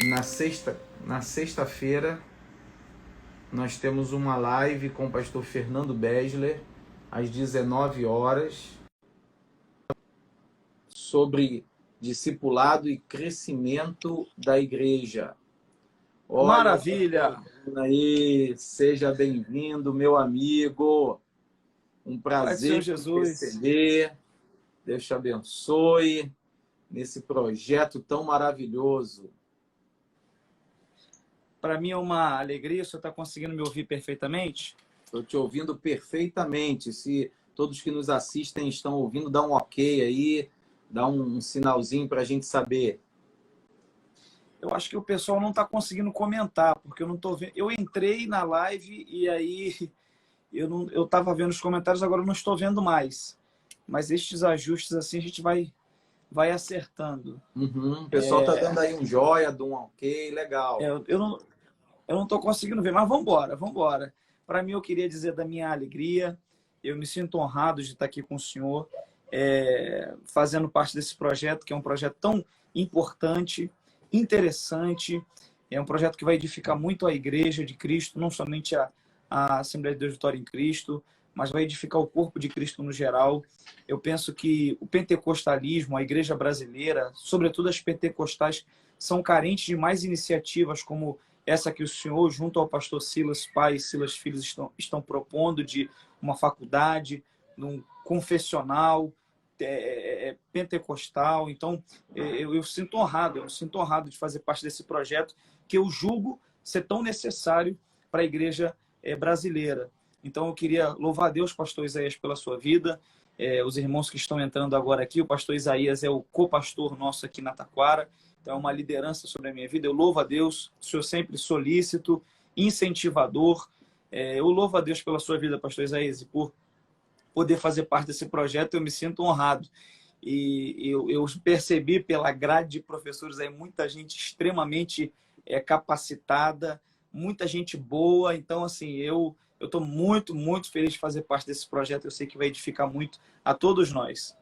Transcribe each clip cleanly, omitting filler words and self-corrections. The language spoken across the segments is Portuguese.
Na sexta-feira, nós temos uma live com o pastor Fernando Besler, às 19 horas, sobre discipulado e crescimento da igreja. Olha, Maravilha! aí, seja bem-vindo, meu amigo. Um Pai do Senhor prazer te Jesus. receber. Deus te abençoe nesse projeto tão maravilhoso. Para mim é uma alegria. O senhor está conseguindo me ouvir perfeitamente? Estou te ouvindo perfeitamente. Se todos que nos assistem estão ouvindo, dá um ok aí, dá um sinalzinho para a gente saber. Eu acho que o pessoal não está conseguindo comentar, porque eu não estou vendo. Eu entrei na live e aí eu estava vendo os comentários, agora eu não estou vendo mais. Mas estes ajustes assim a gente vai acertando. O pessoal está dando aí um joia, dá um ok, legal. Eu não estou conseguindo ver, mas vamos embora, vamos embora. Para mim, eu queria dizer da minha alegria. Eu me sinto honrado de estar aqui com o senhor, fazendo parte desse projeto, que é um projeto tão importante, interessante. É um projeto que vai edificar muito a Igreja de Cristo, não somente a Assembleia de Deus Vitória em Cristo, mas vai edificar o corpo de Cristo no geral. Eu penso que o pentecostalismo, a Igreja brasileira, sobretudo as pentecostais, são carentes de mais iniciativas como essa que o senhor, junto ao pastor Silas pai e Silas filhos, estão propondo, de uma faculdade, num confessional pentecostal. Então, eu me sinto honrado de fazer parte desse projeto que eu julgo ser tão necessário para a igreja brasileira. Então, eu queria louvar a Deus, pastor Isaías, pela sua vida, os irmãos que estão entrando agora aqui. O pastor Isaías é o co-pastor nosso aqui na Taquara, então é uma liderança sobre a minha vida. Eu louvo a Deus, o senhor sempre solícito, incentivador. Eu louvo a Deus pela sua vida, pastor Isaías, e por poder fazer parte desse projeto. Eu me sinto honrado. E eu percebi pela grade de professores aí muita gente extremamente capacitada, muita gente boa. Então, assim, eu estou muito, muito feliz de fazer parte desse projeto. Eu sei que vai edificar muito a todos nós.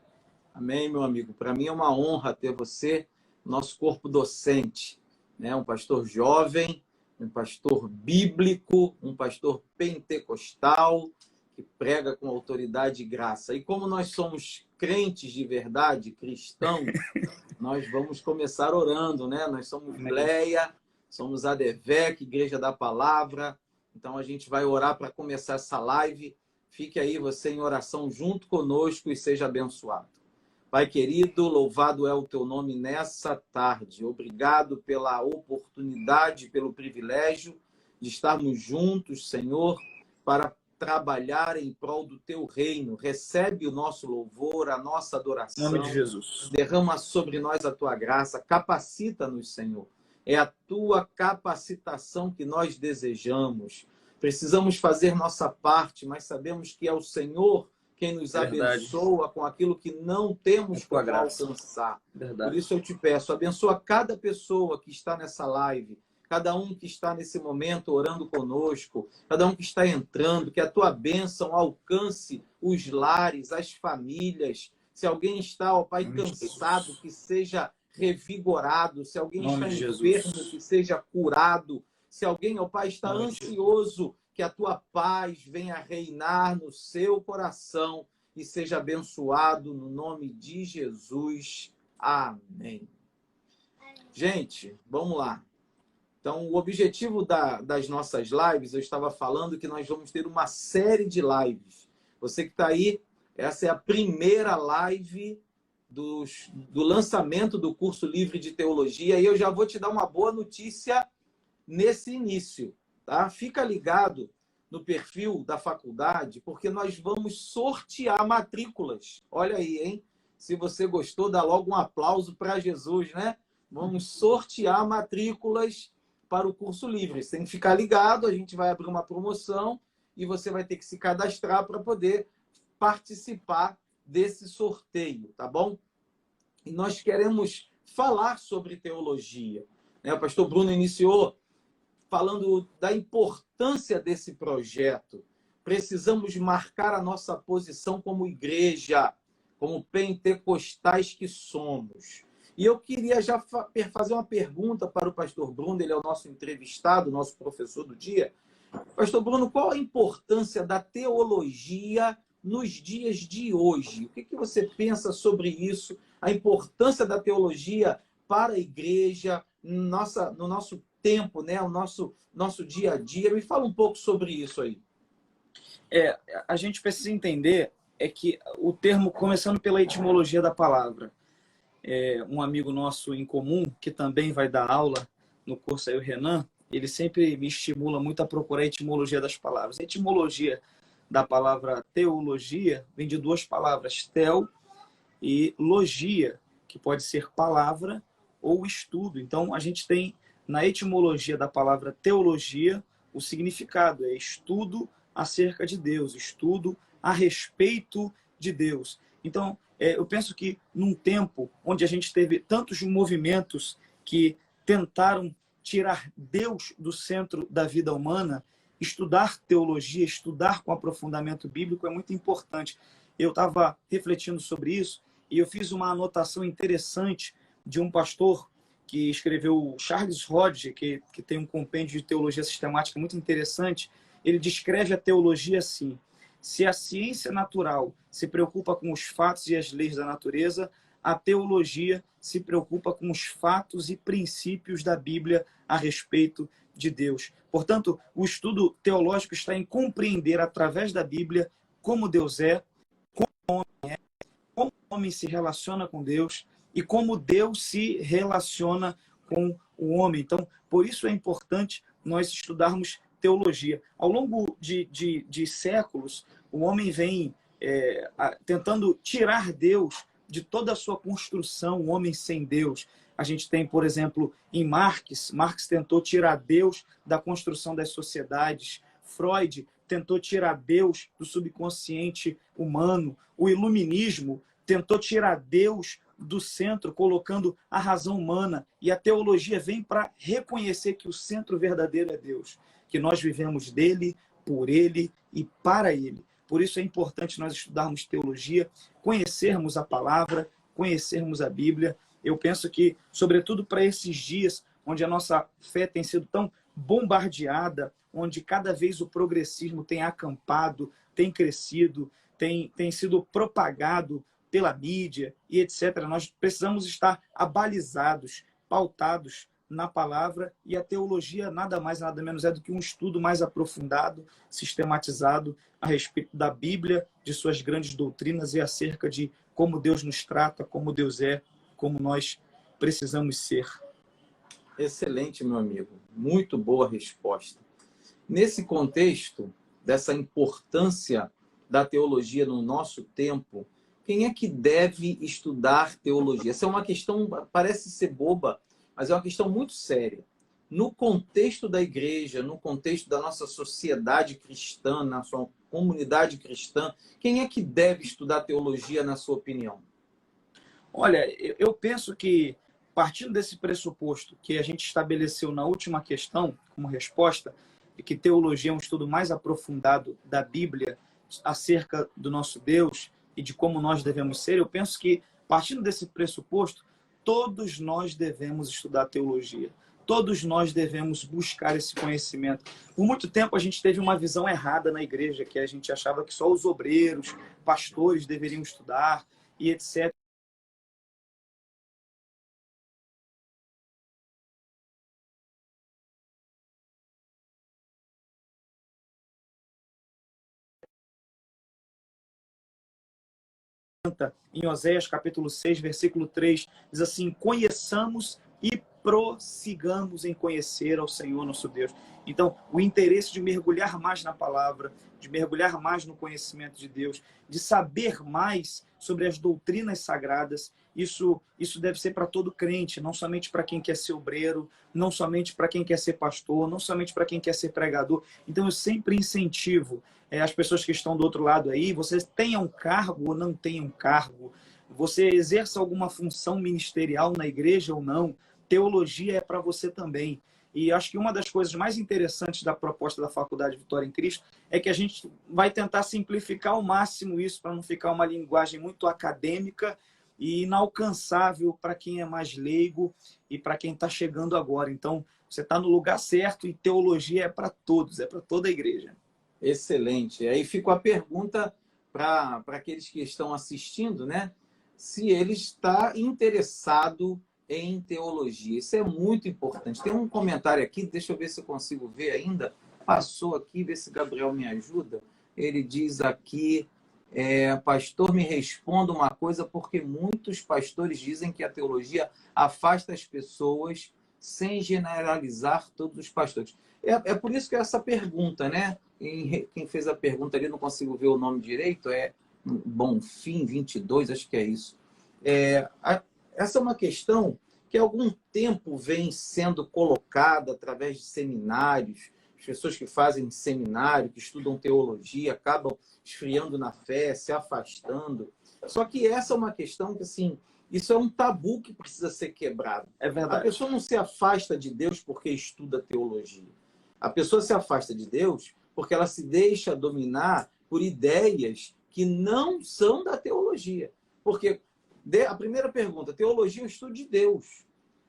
Amém, meu amigo. Para mim é uma honra ter você, nosso corpo docente, né? Um pastor jovem, um pastor bíblico, um pastor pentecostal, que prega com autoridade e graça. E como nós somos crentes de verdade, cristãos, nós vamos começar orando, né? Nós somos Gleia, somos ADVEC, Igreja da Palavra. Então a gente vai orar para começar essa live. Fique aí você em oração junto conosco e seja abençoado. Pai querido, louvado é o teu nome nessa tarde. Obrigado pela oportunidade, pelo privilégio de estarmos juntos, Senhor, para trabalhar em prol do teu reino. Recebe o nosso louvor, a nossa adoração. Em nome de Jesus. Derrama sobre nós a tua graça. Capacita-nos, Senhor. É a tua capacitação que nós desejamos. Precisamos fazer nossa parte, mas sabemos que é o Senhor quem nos abençoa com aquilo que não temos como alcançar. Por isso eu te peço, abençoa cada pessoa que está nessa live, cada um que está nesse momento orando conosco, cada um que está entrando, que a tua bênção alcance os lares, as famílias. Se alguém está, ó Pai, cansado, que seja revigorado. Se alguém está enfermo, que seja curado. Se alguém, ó Pai, está ansioso, que a tua paz venha reinar no seu coração e seja abençoado no nome de Jesus. Amém. Gente, vamos lá. Então, o objetivo das nossas lives, eu estava falando que nós vamos ter uma série de lives. Você que está aí, essa é a primeira live do lançamento do curso livre de teologia, e eu já vou te dar uma boa notícia nesse início. Tá? Fica ligado no perfil da faculdade, porque nós vamos sortear matrículas. Olha aí, hein? Se você gostou, dá logo um aplauso para Jesus, né? Vamos sortear matrículas para o curso livre. Você tem que ficar ligado, a gente vai abrir uma promoção e você vai ter que se cadastrar para poder participar desse sorteio, tá bom? E nós queremos falar sobre teologia. O pastor Bruno iniciou falando da importância desse projeto. Precisamos marcar a nossa posição como igreja, como pentecostais que somos. E eu queria já fazer uma pergunta para o pastor Bruno, ele é o nosso entrevistado, nosso professor do dia. Pastor Bruno, qual a importância da teologia nos dias de hoje? O que você pensa sobre isso? A importância da teologia para a igreja, no nosso tempo, né? O nosso dia a dia. Me fala um pouco sobre isso aí. A gente precisa entender que o termo, começando pela etimologia da palavra, um amigo nosso em comum, que também vai dar aula no curso aí, o Renan, ele sempre me estimula muito a procurar a etimologia das palavras. A etimologia da palavra teologia vem de duas palavras, tel e logia, que pode ser palavra ou estudo. Então, a gente tem na etimologia da palavra teologia o significado, é estudo acerca de Deus, estudo a respeito de Deus. Então, eu penso que num tempo onde a gente teve tantos movimentos que tentaram tirar Deus do centro da vida humana, estudar teologia, estudar com aprofundamento bíblico é muito importante. Eu estava refletindo sobre isso e eu fiz uma anotação interessante de um pastor que escreveu, Charles Hodge, que tem um compêndio de teologia sistemática muito interessante. Ele descreve a teologia assim: se a ciência natural se preocupa com os fatos e as leis da natureza, a teologia se preocupa com os fatos e princípios da Bíblia a respeito de Deus. Portanto, o estudo teológico está em compreender através da Bíblia como Deus é, como o homem se relaciona com Deus e como Deus se relaciona com o homem. Então, por isso é importante nós estudarmos teologia. Ao longo de séculos, o homem vem tentando tirar Deus de toda a sua construção, o homem sem Deus. A gente tem, por exemplo, em Marx tentou tirar Deus da construção das sociedades. Freud tentou tirar Deus do subconsciente humano. O iluminismo tentou tirar Deus do centro, colocando a razão humana. E a teologia vem para reconhecer que o centro verdadeiro é Deus, que nós vivemos dele, por ele e para ele. Por isso é importante nós estudarmos teologia, conhecermos a palavra, conhecermos a Bíblia. Eu penso que, sobretudo para esses dias, onde a nossa fé tem sido tão bombardeada, onde cada vez o progressismo tem acampado, tem crescido, tem sido propagado pela mídia e etc. Nós precisamos estar abalizados, pautados na palavra, e a teologia nada mais, nada menos é do que um estudo mais aprofundado, sistematizado a respeito da Bíblia, de suas grandes doutrinas e acerca de como Deus nos trata, como Deus é, como nós precisamos ser. Excelente, meu amigo. Muito boa resposta. Nesse contexto, dessa importância da teologia no nosso tempo, quem é que deve estudar teologia? Essa é uma questão, parece ser boba, mas é uma questão muito séria. No contexto da igreja, no contexto da nossa sociedade cristã, na sua comunidade cristã, quem é que deve estudar teologia, na sua opinião? Olha, eu penso que, partindo desse pressuposto que a gente estabeleceu na última questão, como resposta, que teologia é um estudo mais aprofundado da Bíblia acerca do nosso Deus e de como nós devemos ser, eu penso que, partindo desse pressuposto, todos nós devemos estudar teologia. Todos nós devemos buscar esse conhecimento. Por muito tempo a gente teve uma visão errada na igreja, que a gente achava que só os obreiros, pastores deveriam estudar e etc. Em Oséias capítulo 6, versículo 3, diz assim: conheçamos e prossigamos em conhecer ao Senhor nosso Deus. Então, o interesse de mergulhar mais na palavra, de mergulhar mais no conhecimento de Deus, de saber mais sobre as doutrinas sagradas, isso deve ser para todo crente, não somente para quem quer ser obreiro, não somente para quem quer ser pastor, não somente para quem quer ser pregador. Então, eu sempre incentivo as pessoas que estão do outro lado aí, você tenha um cargo ou não tenha um cargo, você exerça alguma função ministerial na igreja ou não, teologia é para você também. E acho que uma das coisas mais interessantes da proposta da Faculdade Vitória em Cristo é que a gente vai tentar simplificar ao máximo isso para não ficar uma linguagem muito acadêmica e inalcançável para quem é mais leigo e para quem está chegando agora. Então, você está no lugar certo e teologia é para todos, é para toda a igreja. Excelente. Aí fica a pergunta para aqueles que estão assistindo, né? Se ele está interessado em teologia. Isso é muito importante. Tem um comentário aqui, deixa eu ver se eu consigo ver ainda. Passou aqui, ver se Gabriel me ajuda. Ele diz aqui, pastor, me responda uma coisa, porque muitos pastores dizem que a teologia afasta as pessoas sem generalizar todos os pastores. É por isso que essa pergunta, né? Quem fez a pergunta ali, não consigo ver o nome direito, é Bonfim 22, acho que é isso. Essa é uma questão que há algum tempo vem sendo colocada através de seminários, as pessoas que fazem seminário, que estudam teologia, acabam esfriando na fé, se afastando. Só que essa é uma questão que, assim, isso é um tabu que precisa ser quebrado. É verdade. A pessoa não se afasta de Deus porque estuda teologia. A pessoa se afasta de Deus porque ela se deixa dominar por ideias que não são da teologia. Porque a primeira pergunta, teologia é o estudo de Deus.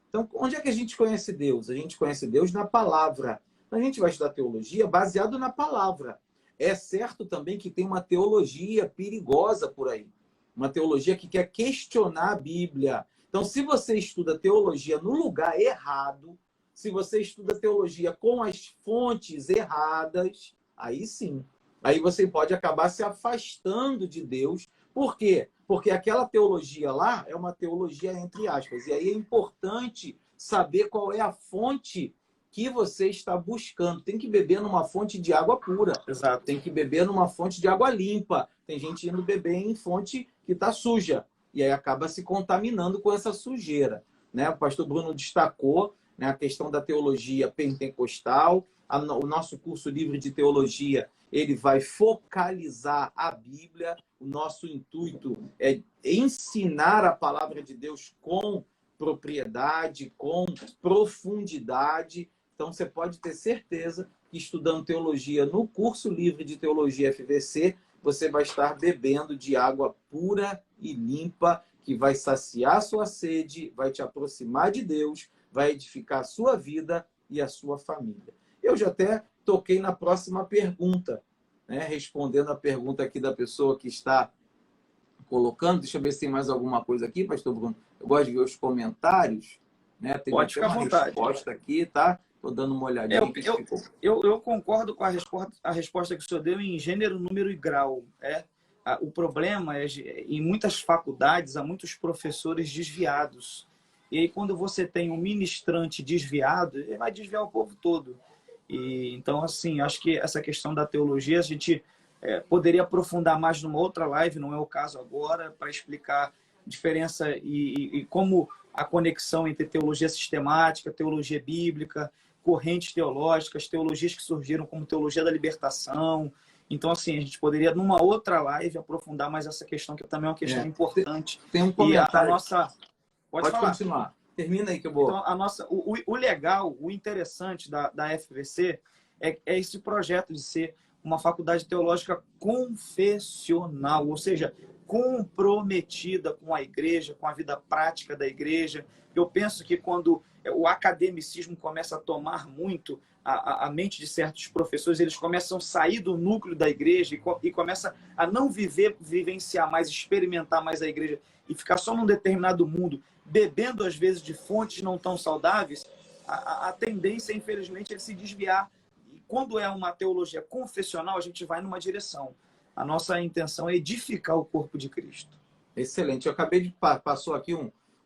Então, onde é que a gente conhece Deus? A gente conhece Deus na palavra. A gente vai estudar teologia baseado na palavra. É certo também que tem uma teologia perigosa por aí. Uma teologia que quer questionar a Bíblia. Então, se você estuda teologia no lugar errado, se você estuda teologia com as fontes erradas, aí sim. Aí você pode acabar se afastando de Deus. Por quê? Porque aquela teologia lá é uma teologia entre aspas. E aí é importante saber qual é a fonte que você está buscando. Tem que beber numa fonte de água pura. Exato. Tem que beber numa fonte de água limpa. Tem gente indo beber em fonte que está suja. E aí acaba se contaminando com essa sujeira. Né? O pastor Bruno destacou, né, a questão da teologia pentecostal. O nosso curso livre de teologia, ele vai focalizar a Bíblia. O nosso intuito é ensinar a palavra de Deus com propriedade, com profundidade. Então, você pode ter certeza que estudando teologia no curso livre de teologia FVC, você vai estar bebendo de água pura e limpa, que vai saciar sua sede, vai te aproximar de Deus, vai edificar a sua vida e a sua família. Eu já até toquei na próxima pergunta, né? Respondendo a pergunta aqui da pessoa que está colocando. Deixa eu ver se tem mais alguma coisa aqui, pastor Bruno. Eu gosto de ver os comentários. Né? Tem Pode ficar à vontade. Resposta aqui, tá? Estou dando uma olhadinha. Eu concordo com a resposta que o senhor deu em gênero, número e grau. O problema é, em muitas faculdades, há muitos professores desviados. E aí, quando você tem um ministrante desviado, ele vai desviar o povo todo. E, então, assim, acho que essa questão da teologia, a gente poderia aprofundar mais numa outra live, não é o caso agora, para explicar a diferença e como a conexão entre teologia sistemática, teologia bíblica, correntes teológicas, teologias que surgiram como teologia da libertação. Então, assim, a gente poderia, numa outra live, aprofundar mais essa questão, que também é uma questão importante. Tem um comentário. Pode falar. Continuar. Termina aí que eu vou. Então, o legal, o interessante da FVC é esse projeto de ser uma faculdade teológica confessional, ou seja, comprometida com a igreja, com a vida prática da igreja. Eu penso que quando o academicismo começa a tomar muito a mente de certos professores, eles começam a sair do núcleo da igreja e começam a não vivenciar mais, experimentar mais a igreja e ficar só num determinado mundo, bebendo às vezes de fontes não tão saudáveis, a tendência, infelizmente, é se desviar. E quando é uma teologia confessional, a gente vai numa direção. A nossa intenção é edificar o corpo de Cristo. Excelente. Eu acabei de passou aqui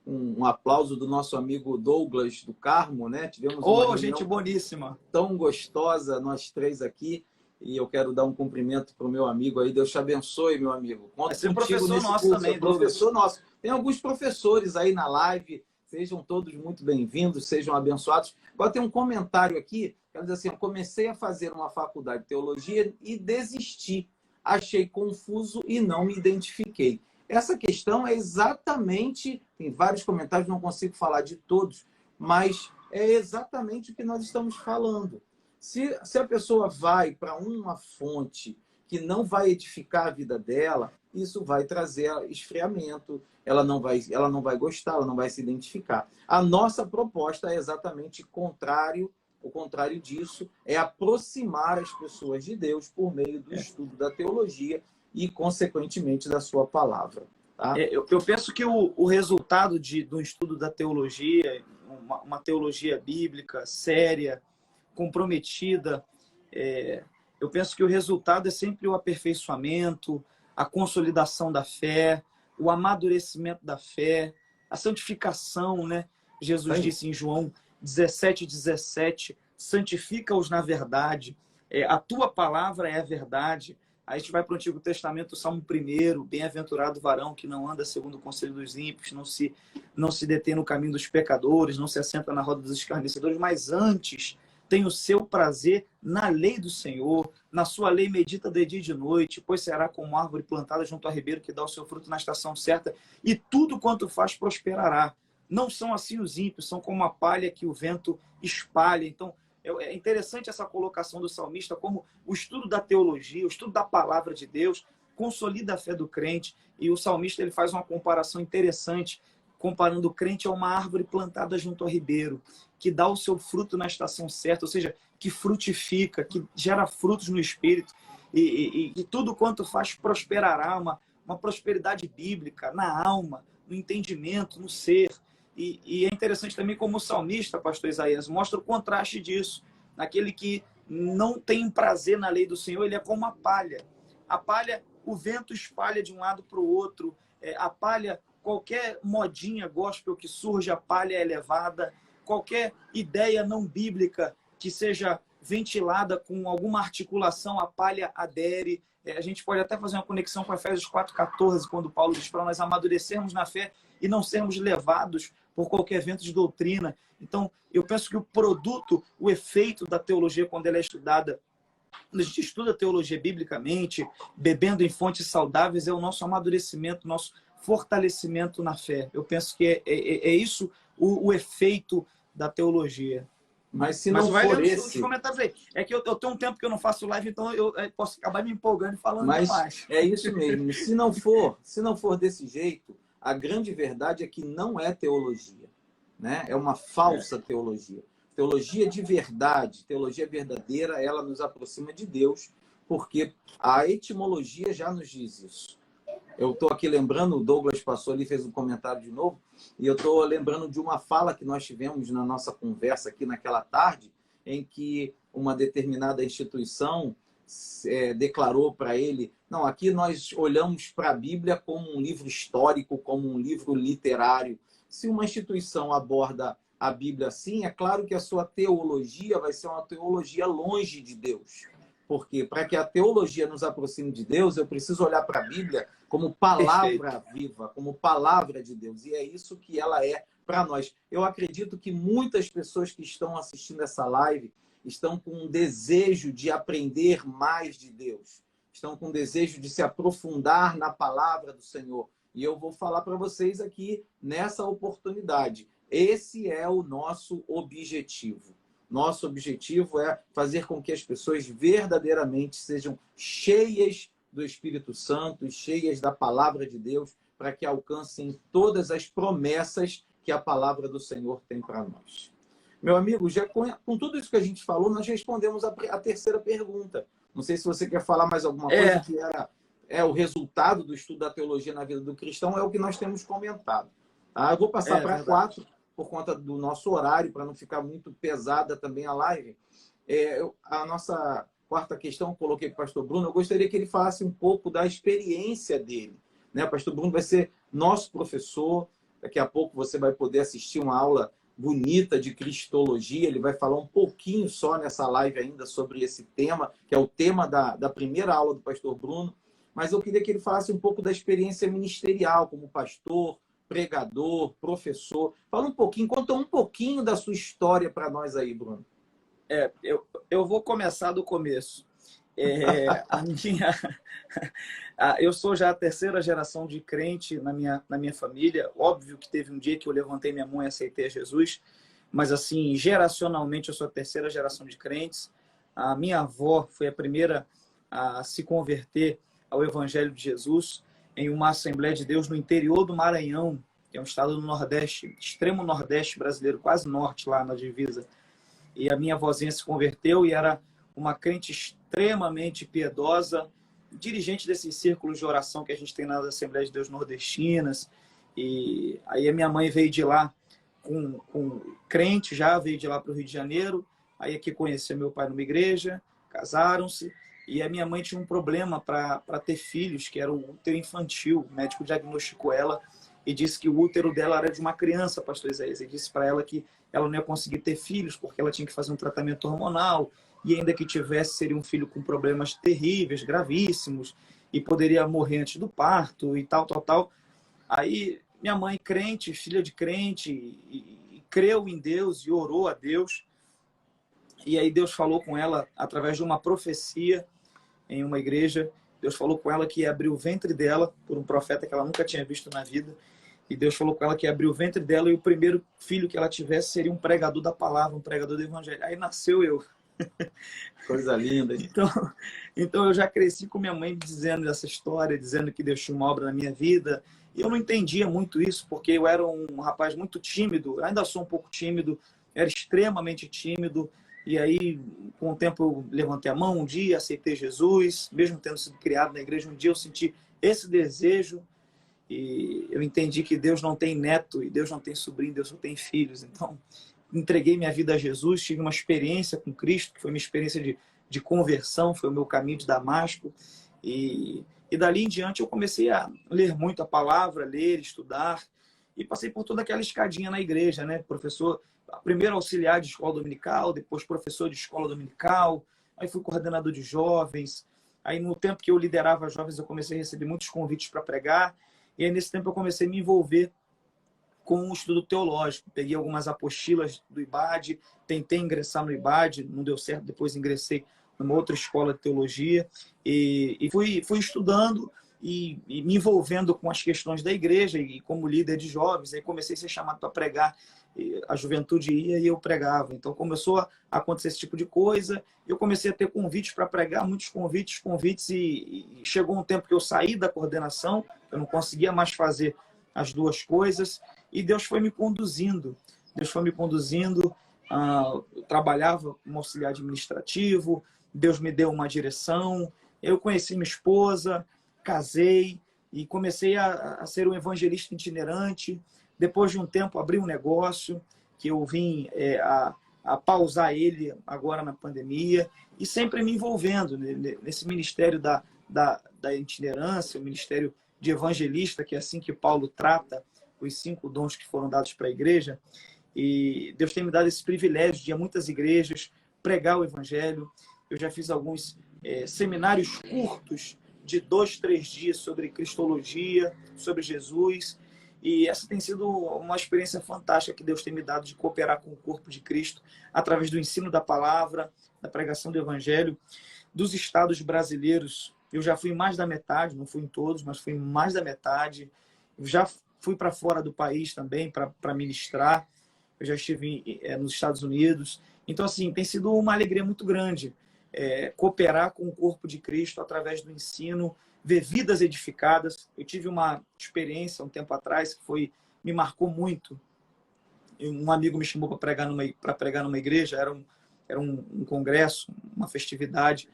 um aplauso do nosso amigo Douglas do Carmo, né? Tivemos uma gente boníssima, tão gostosa, nós três aqui, e eu quero dar um cumprimento para o meu amigo aí. Deus te abençoe, meu amigo. Conto contigo professor nosso curso. Também, professor nosso. Tem alguns professores aí na live, sejam todos muito bem-vindos, sejam abençoados. Agora tem um comentário aqui, quer dizer assim, eu comecei a fazer uma faculdade de teologia e desisti. Achei confuso e não me identifiquei. Essa questão é exatamente, tem vários comentários, não consigo falar de todos, mas é exatamente o que nós estamos falando. Se a pessoa vai para uma fonte que não vai edificar a vida dela, isso vai trazer esfriamento, ela não vai gostar, ela não vai se identificar. A nossa proposta é exatamente o contrário disso, é aproximar as pessoas de Deus por meio do estudo da teologia e, consequentemente, da sua palavra. Tá? Eu penso que o resultado do estudo da teologia, uma teologia bíblica, séria, comprometida, eu penso que o resultado é sempre o aperfeiçoamento, a consolidação da fé, o amadurecimento da fé, a santificação, né? Jesus disse em João 17:17, santifica-os na verdade, a tua palavra é a verdade. Aí a gente vai para o Antigo Testamento, o Salmo 1, bem-aventurado o varão que não anda segundo o conselho dos ímpios, não se detém no caminho dos pecadores, não se assenta na roda dos escarnecedores, mas antes tem o seu prazer na lei do Senhor, na sua lei medita de dia e de noite, pois será como árvore plantada junto ao ribeiro que dá o seu fruto na estação certa, e tudo quanto faz prosperará. Não são assim os ímpios, são como a palha que o vento espalha. Então, é interessante essa colocação do salmista, como o estudo da teologia, o estudo da palavra de Deus, consolida a fé do crente, e o salmista ele faz uma comparação interessante, comparando o crente a uma árvore plantada junto ao ribeiro, que dá o seu fruto na estação certa, ou seja, que frutifica, que gera frutos no espírito, e tudo quanto faz prosperará, uma prosperidade bíblica na alma, no entendimento, no ser. E é interessante também como o salmista, pastor Isaías, mostra o contraste disso. Aquele que não tem prazer na lei do Senhor, ele é como a palha. A palha, o vento espalha de um lado para o outro. A palha, qualquer modinha gospel que surge, a palha é levada. Qualquer ideia não bíblica que seja ventilada com alguma articulação, a palha adere. A gente pode até fazer uma conexão com Efésios 4,14, quando Paulo diz para nós amadurecermos na fé e não sermos levados por qualquer vento de doutrina. Então, eu penso que o produto, o efeito da teologia, quando ela é estudada, quando a gente estuda a teologia biblicamente, bebendo em fontes saudáveis, é o nosso amadurecimento, nosso fortalecimento na fé. Eu penso que é isso o efeito da teologia. Mas se não for esse... comentários aí. É que eu tenho um tempo que eu não faço live, então eu posso acabar me empolgando e falando demais. É isso mesmo. Se não for desse jeito, a grande verdade é que não é teologia, né? É uma falsa teologia. Teologia de verdade, teologia verdadeira, ela nos aproxima de Deus, porque a etimologia já nos diz isso. Eu estou aqui lembrando, o Douglas passou ali, fez um comentário de novo, e eu estou lembrando de uma fala que nós tivemos na nossa conversa aqui naquela tarde, em que uma determinada instituição declarou para ele, não, aqui nós olhamos para a Bíblia como um livro histórico, como um livro literário. Se uma instituição aborda a Bíblia assim, é claro que a sua teologia vai ser uma teologia longe de Deus. Porque para que a teologia nos aproxime de Deus, eu preciso olhar para a Bíblia como palavra viva, como palavra de Deus. E é isso que ela é para nós. Eu acredito que muitas pessoas que estão assistindo essa live estão com um desejo de aprender mais de Deus. Estão com um desejo de se aprofundar na palavra do Senhor. E eu vou falar para vocês aqui, nessa oportunidade, esse é o nosso objetivo. Nosso objetivo é fazer com que as pessoas verdadeiramente sejam cheias do Espírito Santo e cheias da palavra de Deus, para que alcancem todas as promessas que a palavra do Senhor tem para nós. Meu amigo, já com tudo isso que a gente falou, nós respondemos a terceira pergunta. Não sei se você quer falar mais alguma coisa, que era o resultado do estudo da teologia na vida do cristão, é o que nós temos comentado. Tá? Eu vou passar para 4, por conta do nosso horário, para não ficar muito pesada também a live. A nossa quarta questão, eu coloquei para o pastor Bruno, eu gostaria que ele falasse um pouco da experiência dele. Né? O pastor Bruno vai ser nosso professor, daqui a pouco você vai poder assistir uma aula bonita de cristologia, ele vai falar um pouquinho só nessa live ainda sobre esse tema, que é o tema da primeira aula do pastor Bruno, mas eu queria que ele falasse um pouco da experiência ministerial como pastor, pregador, professor. Fala um pouquinho, conta um pouquinho da sua história para nós aí, Bruno. Eu vou começar do começo. Eu sou já a terceira geração de crente na minha família. Óbvio que teve um dia que eu levantei minha mão e aceitei a Jesus, mas assim, geracionalmente eu sou a terceira geração de crentes. A minha avó foi a primeira a se converter ao Evangelho de Jesus em uma Assembleia de Deus no interior do Maranhão, que é um estado do Nordeste, extremo Nordeste brasileiro, quase norte lá na divisa. E a minha vozinha se converteu e era uma crente extremamente piedosa, dirigente desses círculos de oração que a gente tem nas Assembleias de Deus nordestinas. E aí a minha mãe veio de lá com crente, já veio de lá para o Rio de Janeiro. Aí aqui conheceu meu pai numa igreja, casaram-se. E a minha mãe tinha um problema para ter filhos, que era o útero infantil. O médico diagnosticou ela e disse que o útero dela era de uma criança, pastor Isaías. Ele disse para ela que ela não ia conseguir ter filhos porque ela tinha que fazer um tratamento hormonal e ainda que tivesse, seria um filho com problemas terríveis, gravíssimos, e poderia morrer antes do parto e tal, tal, tal. Aí minha mãe, crente, filha de crente, e creu em Deus e orou a Deus. E aí Deus falou com ela através de uma profecia em uma igreja. Deus falou com ela que ia abrir o ventre dela por um profeta que ela nunca tinha visto na vida. E Deus falou com ela que ia abrir o ventre dela e o primeiro filho que ela tivesse seria um pregador da palavra, um pregador do evangelho. Aí nasceu eu. Coisa linda. Então eu já cresci com minha mãe dizendo essa história, dizendo que Deus tinha uma obra na minha vida. E eu não entendia muito isso, porque eu era um rapaz muito tímido, ainda sou um pouco tímido, era extremamente tímido. E aí, com o tempo, eu levantei a mão um dia, aceitei Jesus, mesmo tendo sido criado na igreja, um dia eu senti esse desejo e eu entendi que Deus não tem neto e Deus não tem sobrinho, Deus só tem filhos. Então, entreguei minha vida a Jesus, tive uma experiência com Cristo, que foi uma experiência de conversão, foi o meu caminho de Damasco. E dali em diante eu comecei a ler muito a palavra, ler, estudar, e passei por toda aquela escadinha na igreja, né? Professor, primeiro auxiliar de escola dominical, depois professor de escola dominical, aí fui coordenador de jovens. Aí no tempo que eu liderava jovens, eu comecei a receber muitos convites para pregar, e aí nesse tempo eu comecei a me envolver com o estudo teológico. Peguei algumas apostilas do IBAD, tentei ingressar no IBAD, não deu certo, depois ingressei numa outra escola de teologia, e fui estudando e me envolvendo com as questões da igreja, e como líder de jovens, aí comecei a ser chamado para pregar, a juventude ia e eu pregava. Então começou a acontecer esse tipo de coisa, eu comecei a ter convites para pregar, muitos convites, e chegou um tempo que eu saí da coordenação, eu não conseguia mais fazer as duas coisas, e Deus foi me conduzindo. Eu trabalhava como auxiliar administrativo, Deus me deu uma direção, eu conheci minha esposa, casei e comecei a ser um evangelista itinerante. Depois de um tempo, abri um negócio que eu vim a pausar ele agora na pandemia, e sempre me envolvendo nesse ministério da itinerância, o ministério de evangelista, que é assim que Paulo trata os 5 dons que foram dados para a igreja. E Deus tem me dado esse privilégio de ir a muitas igrejas, pregar o evangelho. Eu já fiz alguns seminários curtos de 2, 3 dias sobre cristologia, sobre Jesus. E essa tem sido uma experiência fantástica que Deus tem me dado de cooperar com o corpo de Cristo através do ensino da palavra, da pregação do evangelho. Dos estados brasileiros, eu já fui em mais da metade, não fui em todos, mas fui em mais da metade. Eu já fui para fora do país também para ministrar. Eu já estive nos Estados Unidos. Então, assim, tem sido uma alegria muito grande cooperar com o corpo de Cristo através do ensino, ver vidas edificadas. Eu tive uma experiência um tempo atrás que me marcou muito. Um amigo me chamou para pregar numa igreja, era um congresso, uma festividade.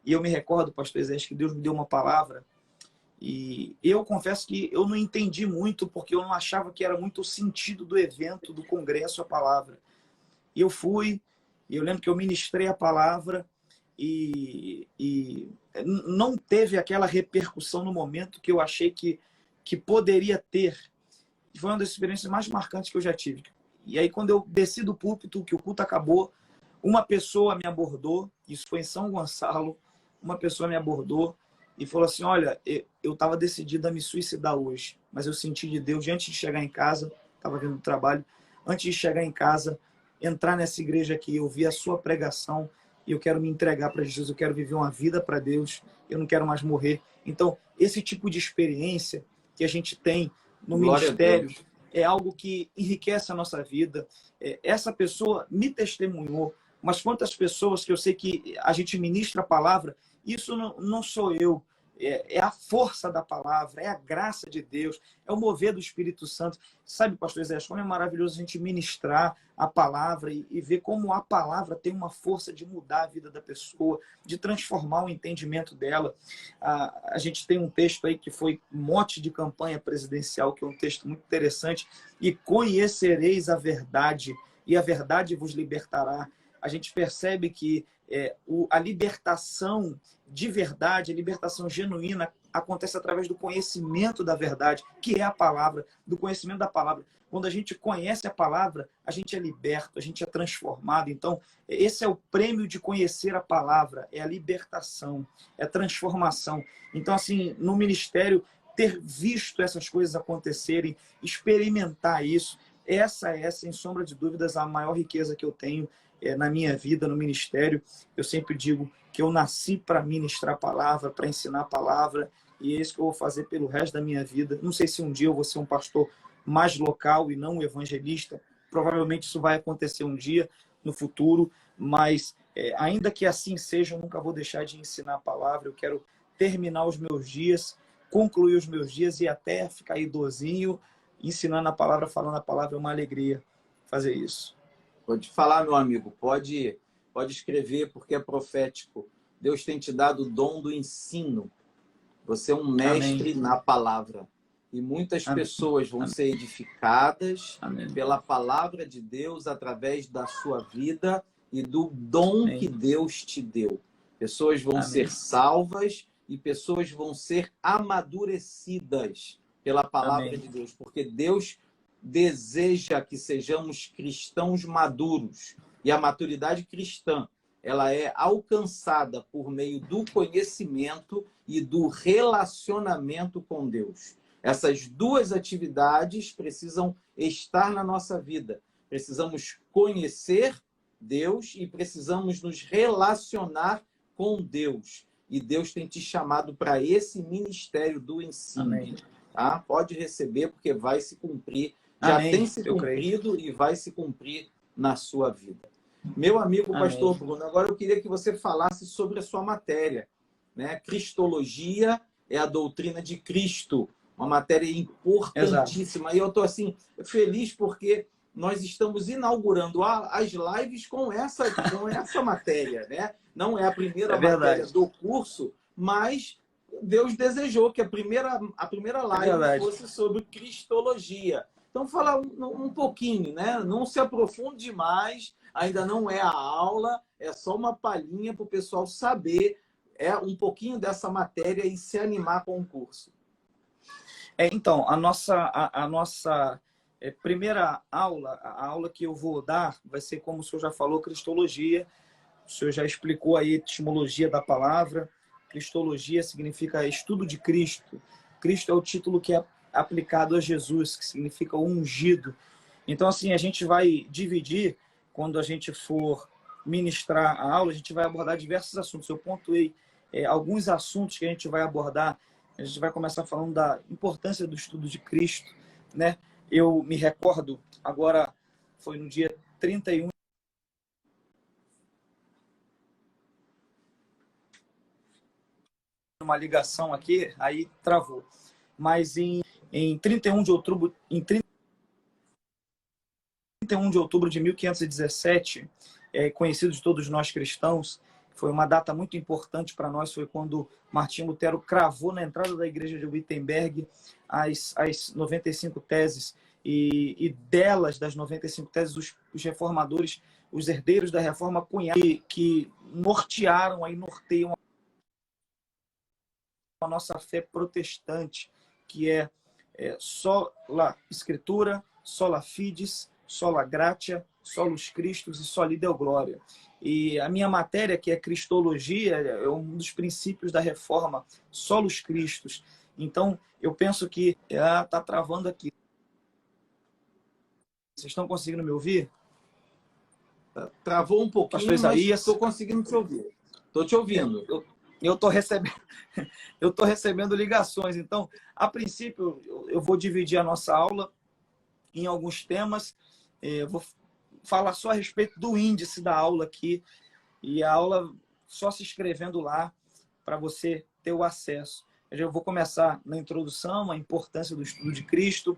E eu me recordo, pastor Isaías, que Deus me deu uma palavra. E eu confesso que eu não entendi muito, porque eu não achava que era muito o sentido do evento, do congresso, a palavra. E eu fui, e eu lembro que eu ministrei a palavra, e não teve aquela repercussão no momento que eu achei que poderia ter. Foi uma das experiências mais marcantes que eu já tive. E aí, quando eu desci do púlpito, que o culto acabou, uma pessoa me abordou, isso foi em São Gonçalo, uma pessoa me abordou e falou assim: olha, eu estava decidido a me suicidar hoje, mas eu senti de Deus, antes de chegar em casa, estava vindo do trabalho, antes de chegar em casa, entrar nessa igreja aqui, eu vi a sua pregação e eu quero me entregar para Jesus, eu quero viver uma vida para Deus, eu não quero mais morrer. Então, esse tipo de experiência que a gente tem no ministério é algo que enriquece a nossa vida. Essa pessoa me testemunhou mas quantas pessoas que eu sei que a gente ministra a palavra, isso não sou eu, é a força da palavra, é a graça de Deus, é o mover do Espírito Santo. Sabe, pastor Isaías, como é maravilhoso a gente ministrar a palavra e ver como a palavra tem uma força de mudar a vida da pessoa, de transformar o entendimento dela. A gente tem um texto aí que foi mote de campanha presidencial, que é um texto muito interessante, e conhecereis a verdade, e a verdade vos libertará. A gente percebe que a libertação de verdade, a libertação genuína acontece através do conhecimento da verdade, que é a palavra, do conhecimento da palavra. Quando a gente conhece a palavra, a gente é liberto, a gente é transformado. Então, esse é o prêmio de conhecer a palavra, é a libertação, é a transformação. Então, assim, no ministério, ter visto essas coisas acontecerem, experimentar isso, essa é, sem sombra de dúvidas, a maior riqueza que eu tenho na minha vida, no ministério. Eu sempre digo que eu nasci para ministrar a palavra, para ensinar a palavra, e é isso que eu vou fazer pelo resto da minha vida. Não sei se um dia eu vou ser um pastor mais local e não um evangelista. Provavelmente isso vai acontecer um dia no futuro, mas ainda que assim seja, eu nunca vou deixar de ensinar a palavra. Eu quero terminar os meus dias, concluir os meus dias e até ficar idosinho, ensinando a palavra, falando a palavra. É uma alegria fazer isso. Pode falar, meu amigo, pode escrever, porque é profético. Deus tem te dado o dom do ensino. Você é um mestre na palavra. E muitas pessoas vão ser edificadas pela palavra de Deus através da sua vida e do dom que Deus te deu. Pessoas vão ser salvas e pessoas vão ser amadurecidas pela palavra de Deus, porque Deus deseja que sejamos cristãos maduros. E a maturidade cristã, ela é alcançada por meio do conhecimento e do relacionamento com Deus. Essas duas atividades precisam estar na nossa vida. Precisamos conhecer Deus e precisamos nos relacionar com Deus. E Deus tem te chamado para esse ministério do ensino. Tá? Pode receber, porque vai se cumprir. Já tem se cumprido e vai se cumprir na sua vida. Meu amigo pastor Bruno, agora eu queria que você falasse sobre a sua matéria, né? Cristologia é a doutrina de Cristo, uma matéria importantíssima. Exato. E eu estou assim, feliz porque nós estamos inaugurando as lives com essa matéria, né? Não é a primeira matéria do curso, mas Deus desejou que a primeira live fosse sobre Cristologia. Então, fala um pouquinho, né? Não se aprofunde demais, ainda não é a aula, é só uma palhinha para o pessoal saber um pouquinho dessa matéria e se animar com o curso. Então, a nossa primeira aula, a aula que eu vou dar, vai ser, como o senhor já falou, Cristologia. O senhor já explicou aí a etimologia da palavra. Cristologia significa estudo de Cristo. Cristo é o título que é aplicado a Jesus, que significa ungido. Então, assim, a gente vai dividir, quando a gente for ministrar a aula, a gente vai abordar diversos assuntos. Eu pontuei alguns assuntos que a gente vai abordar. A gente vai começar falando da importância do estudo de Cristo, né? Eu me recordo, agora foi no dia 31, uma ligação aqui, aí travou. Mas em 31 de outubro, em 31 de outubro de 1517, conhecido de todos nós cristãos, foi uma data muito importante para nós, foi quando Martinho Lutero cravou na entrada da igreja de Wittenberg as 95 teses, e delas, das 95 teses, os reformadores, os herdeiros da reforma cunharam, que norteiam a nossa fé protestante, que é sola Escritura, sola Fides, sola Gratia, solus Christus e soli Deo Gloria. E a minha matéria, que é Cristologia, é um dos princípios da reforma, solus Christus. Então, eu penso que está travando aqui. Vocês estão conseguindo me ouvir? Travou um pouquinho, mas estou conseguindo te ouvir. Estou te ouvindo. Eu estou recebendo ligações. Então, a princípio, eu vou dividir a nossa aula em alguns temas. Eu vou falar só a respeito do índice da aula aqui. E a aula só se inscrevendo lá para você ter o acesso. Eu vou começar na introdução, a importância do estudo de Cristo.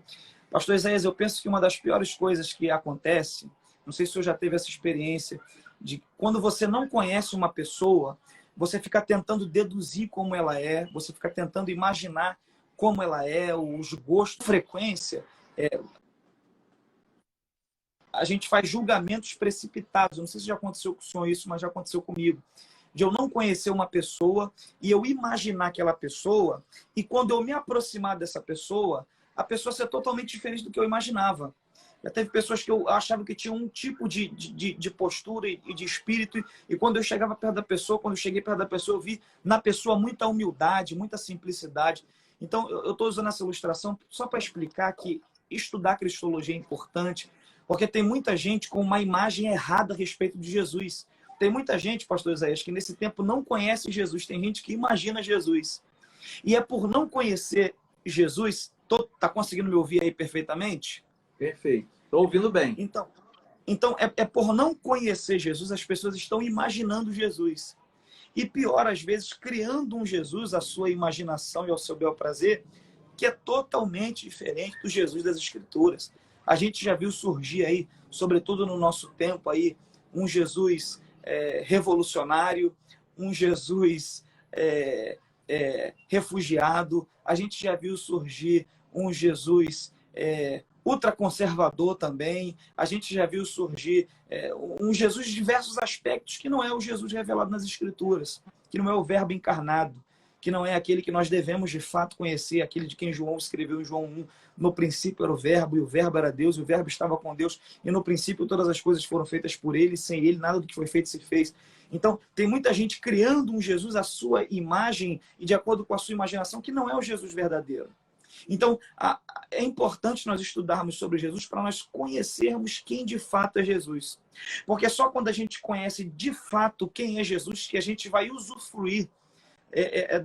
Pastor Isaías, eu penso que uma das piores coisas que acontece, não sei se o senhor já teve essa experiência, de quando você não conhece uma pessoa, você fica tentando deduzir como ela é, você fica tentando imaginar como ela é, os gostos, frequência. A gente faz julgamentos precipitados. Não sei se já aconteceu com o senhor isso, mas já aconteceu comigo. De eu não conhecer uma pessoa e eu imaginar aquela pessoa, e quando eu me aproximar dessa pessoa, a pessoa ser totalmente diferente do que eu imaginava. Já teve pessoas que eu achava que tinham um tipo de postura e de espírito, e quando eu chegava perto da pessoa, quando eu cheguei perto da pessoa, eu vi na pessoa muita humildade, muita simplicidade. Então, eu estou usando essa ilustração só para explicar que estudar Cristologia é importante, porque tem muita gente com uma imagem errada a respeito de Jesus. Tem muita gente, pastor Isaías, que nesse tempo não conhece Jesus. Tem gente que imagina Jesus. E é por não conhecer Jesus... Está conseguindo me ouvir aí perfeitamente? Perfeito. Estou ouvindo bem. Então é por não conhecer Jesus, as pessoas estão imaginando Jesus. E pior, às vezes, criando um Jesus à sua imaginação e ao seu bel prazer, que é totalmente diferente do Jesus das Escrituras. A gente já viu surgir aí, sobretudo no nosso tempo aí, um Jesus revolucionário, um Jesus refugiado. A gente já viu surgir um Jesus ultraconservador também. A gente já viu surgir um Jesus de diversos aspectos que não é o Jesus revelado nas Escrituras, que não é o Verbo encarnado, que não é aquele que nós devemos de fato conhecer, aquele de quem João escreveu em João 1. No princípio era o Verbo, e o Verbo era Deus, e o Verbo estava com Deus, e no princípio todas as coisas foram feitas por ele, sem ele nada do que foi feito se fez. Então, tem muita gente criando um Jesus à sua imagem e de acordo com a sua imaginação, que não é o Jesus verdadeiro. Então, é importante nós estudarmos sobre Jesus para nós conhecermos quem de fato é Jesus. Porque é só quando a gente conhece de fato quem é Jesus que a gente vai usufruir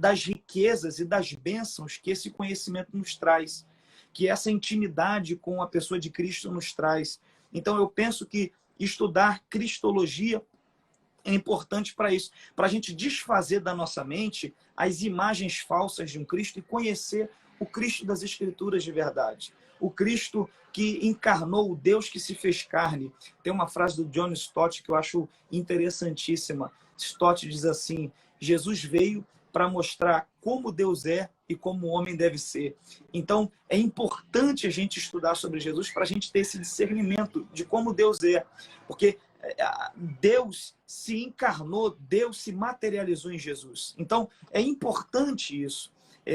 das riquezas e das bênçãos que esse conhecimento nos traz, que essa intimidade com a pessoa de Cristo nos traz. Então, eu penso que estudar Cristologia é importante para isso, para a gente desfazer da nossa mente as imagens falsas de um Cristo e conhecer o Cristo das Escrituras de verdade. O Cristo que encarnou, o Deus que se fez carne. Tem uma frase do John Stott que eu acho interessantíssima. Stott diz assim: Jesus veio para mostrar como Deus é e como o homem deve ser. Então, é importante a gente estudar sobre Jesus para a gente ter esse discernimento de como Deus é. Porque Deus se encarnou, Deus se materializou em Jesus. Então, é importante isso.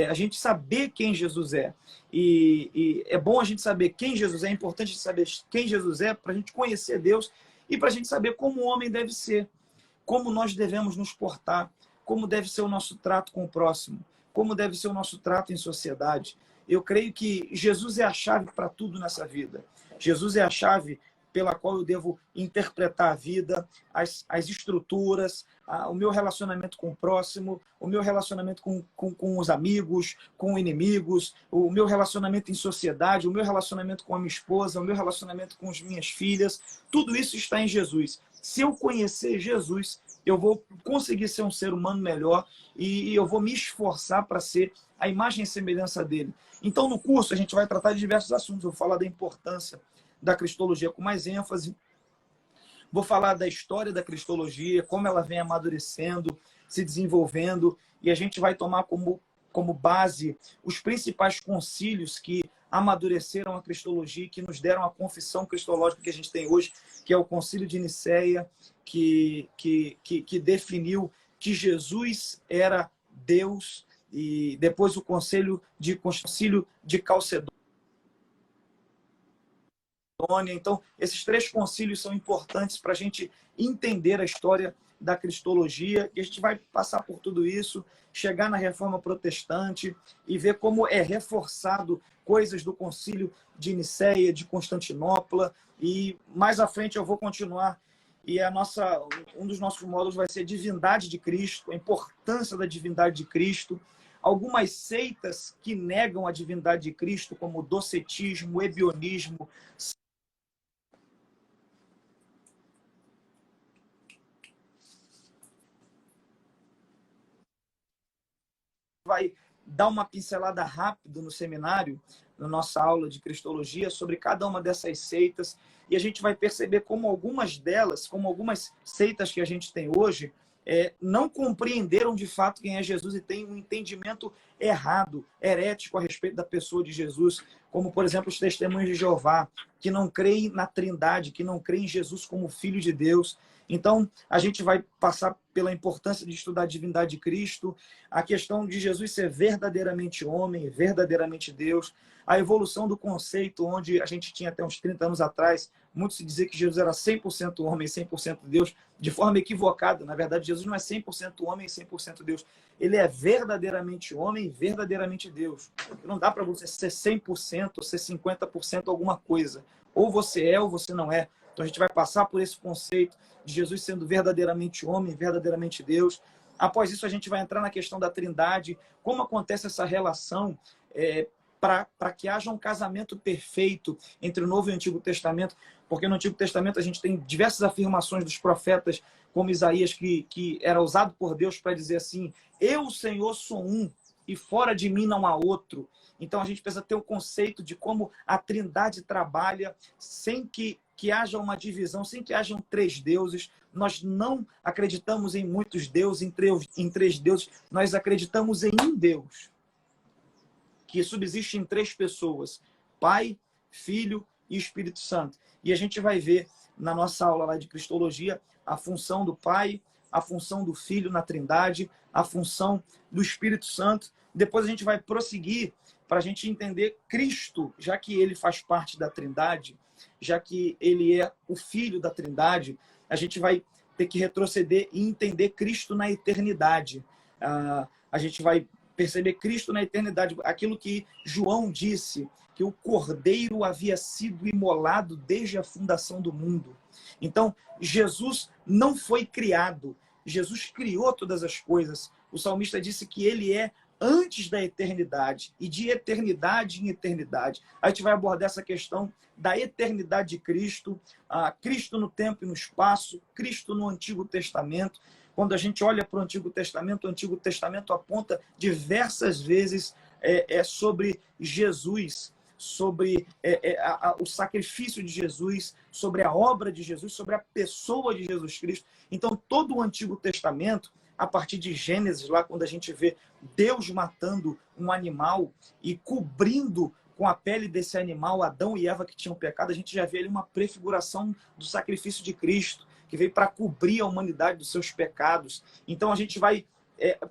A gente saber quem Jesus é. E é bom a gente saber quem Jesus é, importante saber quem Jesus é para a gente conhecer Deus e para a gente saber como o homem deve ser, como nós devemos nos portar, como deve ser o nosso trato com o próximo, como deve ser o nosso trato em sociedade. Eu creio que Jesus é a chave para tudo nessa vida. Jesus é a chave pela qual eu devo interpretar a vida, as estruturas, o meu relacionamento com o próximo, o meu relacionamento com os amigos, com inimigos, o meu relacionamento em sociedade, o meu relacionamento com a minha esposa, o meu relacionamento com as minhas filhas. Tudo isso está em Jesus. Se eu conhecer Jesus, eu vou conseguir ser um ser humano melhor e eu vou me esforçar para ser a imagem e semelhança dele. Então, no curso, a gente vai tratar de diversos assuntos. Eu vou falar da importância da Cristologia com mais ênfase. Vou falar da história da Cristologia, como ela vem amadurecendo, se desenvolvendo, e a gente vai tomar como base os principais concílios que amadureceram a Cristologia, que nos deram a confissão cristológica que a gente tem hoje, que é o Concílio de Nicéia, que definiu que Jesus era Deus, e depois o Concílio de Calcedônia. Então, esses 3 concílios são importantes para a gente entender a história da Cristologia, e a gente vai passar por tudo isso, chegar na Reforma Protestante e ver como é reforçado coisas do Concílio de Nicéia, de Constantinopla, e mais à frente eu vou continuar, e um dos nossos módulos vai ser Divindade de Cristo, a importância da divindade de Cristo, algumas seitas que negam a divindade de Cristo, como o docetismo, o ebionismo, vai dar uma pincelada rápida no seminário, na nossa aula de Cristologia, sobre cada uma dessas seitas, e a gente vai perceber como algumas delas, como algumas seitas que a gente tem hoje, não compreenderam de fato quem é Jesus e têm um entendimento errado, herético a respeito da pessoa de Jesus, como, por exemplo, os testemunhos de Jeová, que não creem na Trindade, que não creem em Jesus como Filho de Deus. Então, a gente vai passar pela importância de estudar a divindade de Cristo, a questão de Jesus ser verdadeiramente homem, verdadeiramente Deus, a evolução do conceito, onde a gente tinha até uns 30 anos atrás, muito se dizia que Jesus era 100% homem, 100% Deus, de forma equivocada. Na verdade, Jesus não é 100% homem e 100% Deus. Ele é verdadeiramente homem e verdadeiramente Deus. Não dá para você ser 100% ou ser 50% alguma coisa. Ou você é ou você não é. Então a gente vai passar por esse conceito de Jesus sendo verdadeiramente homem, verdadeiramente Deus. Após isso, a gente vai entrar na questão da Trindade, como acontece essa relação para que haja um casamento perfeito entre o Novo e o Antigo Testamento, porque no Antigo Testamento a gente tem diversas afirmações dos profetas, como Isaías, que era usado por Deus para dizer assim: eu, Senhor, sou um, e fora de mim não há outro. Então a gente precisa ter um conceito de como a Trindade trabalha sem que haja uma divisão, sem que hajam três deuses. Nós não acreditamos em muitos deuses, em três deuses, nós acreditamos em um Deus, que subsiste em três pessoas: Pai, Filho e Espírito Santo. E a gente vai ver na nossa aula lá de Cristologia a função do Pai, a função do Filho na Trindade, a função do Espírito Santo. Depois a gente vai prosseguir para a gente entender Cristo, já que ele faz parte da Trindade, já que ele é o Filho da Trindade, a gente vai ter que retroceder e entender Cristo na eternidade. A gente vai perceber Cristo na eternidade, aquilo que João disse, que o Cordeiro havia sido imolado desde a fundação do mundo. Então, Jesus não foi criado, Jesus criou todas as coisas. O salmista disse que ele é antes da eternidade, e de eternidade em eternidade. A gente vai abordar essa questão da eternidade de Cristo, Cristo no tempo e no espaço, Cristo no Antigo Testamento. Quando a gente olha para o Antigo Testamento aponta diversas vezes sobre Jesus, sobre o sacrifício de Jesus, sobre a obra de Jesus, sobre a pessoa de Jesus Cristo. Então, todo o Antigo Testamento, a partir de Gênesis, lá quando a gente vê Deus matando um animal e cobrindo com a pele desse animal Adão e Eva que tinham pecado, a gente já vê ali uma prefiguração do sacrifício de Cristo, que veio para cobrir a humanidade dos seus pecados. Então a gente vai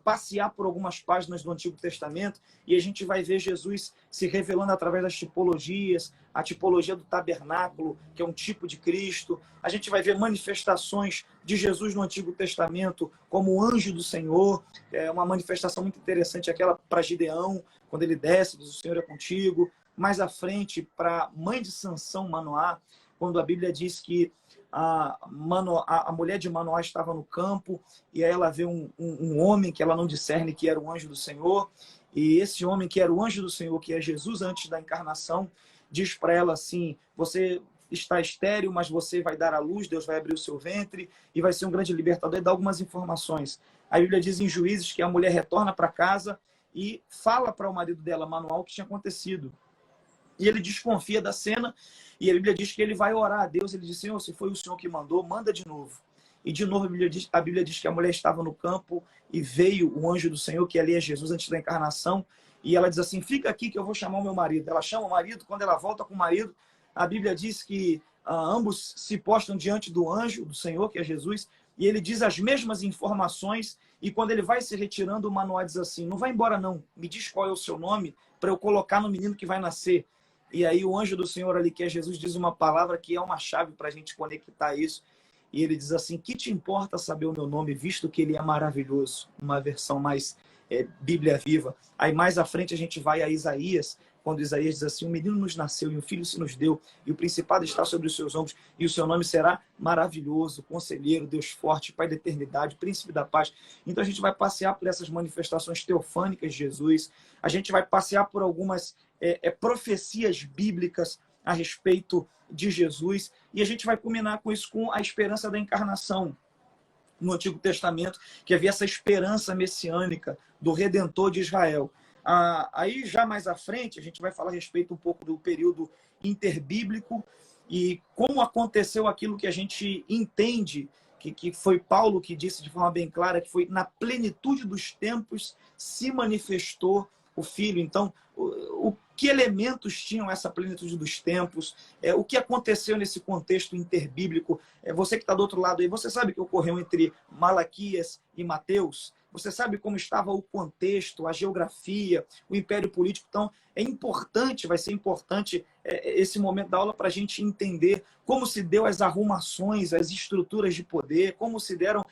passear por algumas páginas do Antigo Testamento e a gente vai ver Jesus se revelando através das tipologias, a tipologia do tabernáculo, que é um tipo de Cristo. A gente vai ver manifestações de Jesus no Antigo Testamento como o anjo do Senhor, uma manifestação muito interessante, aquela para Gideão, quando ele desce, diz: o Senhor é contigo. Mais à frente, para a mãe de Sansão, Manoá, quando a Bíblia diz que a mulher de Manoá estava no campo e aí ela vê um homem que ela não discerne que era o anjo do Senhor, e esse homem que era o anjo do Senhor, que é Jesus antes da encarnação, diz para ela assim: você está estéril, mas você vai dar à luz, Deus vai abrir o seu ventre e vai ser um grande libertador, e dá algumas informações. A Bíblia diz em Juízes que a mulher retorna para casa e fala para o marido dela, Manoá, o que tinha acontecido. E ele desconfia da cena, e a Bíblia diz que ele vai orar a Deus. Ele diz: Senhor, se foi o Senhor que mandou, manda de novo. E de novo a Bíblia diz que a mulher estava no campo e veio o anjo do Senhor, que ali é Jesus antes da encarnação, e ela diz assim: fica aqui que eu vou chamar o meu marido. Ela chama o marido. Quando ela volta com o marido, a Bíblia diz que ambos se postam diante do anjo do Senhor, que é Jesus, e ele diz as mesmas informações, e quando ele vai se retirando, o Manoá diz assim: não vai embora não, me diz qual é o seu nome para eu colocar no menino que vai nascer. E aí o anjo do Senhor ali, que é Jesus, diz uma palavra que é uma chave para a gente conectar isso. E ele diz assim: que te importa saber o meu nome, visto que ele é maravilhoso? Uma versão mais Bíblia viva. Aí mais à frente a gente vai a Isaías, quando Isaías diz assim: um menino nos nasceu e um filho se nos deu, e o principado está sobre os seus ombros, e o seu nome será maravilhoso, conselheiro, Deus forte, Pai da eternidade, príncipe da paz. Então a gente vai passear por essas manifestações teofânicas de Jesus, a gente vai passear por algumas profecias bíblicas a respeito de Jesus, e a gente vai culminar com isso, com a esperança da encarnação. no Antigo Testamento, que havia essa esperança messiânica do Redentor de Israel. Aí, já mais à frente, a gente vai falar a respeito um pouco do período interbíblico e como aconteceu aquilo que a gente entende, que foi Paulo que disse de forma bem clara, que foi na plenitude dos tempos se manifestou o Filho. Então, que elementos tinham essa plenitude dos tempos? O que aconteceu nesse contexto interbíblico? Você que está do outro lado aí, você sabe o que ocorreu entre Malaquias e Mateus? Você sabe como estava o contexto, a geografia, o império político? Então, é importante, vai ser importante esse momento da aula para a gente entender como se deu as arrumações, as estruturas de poder, como se deram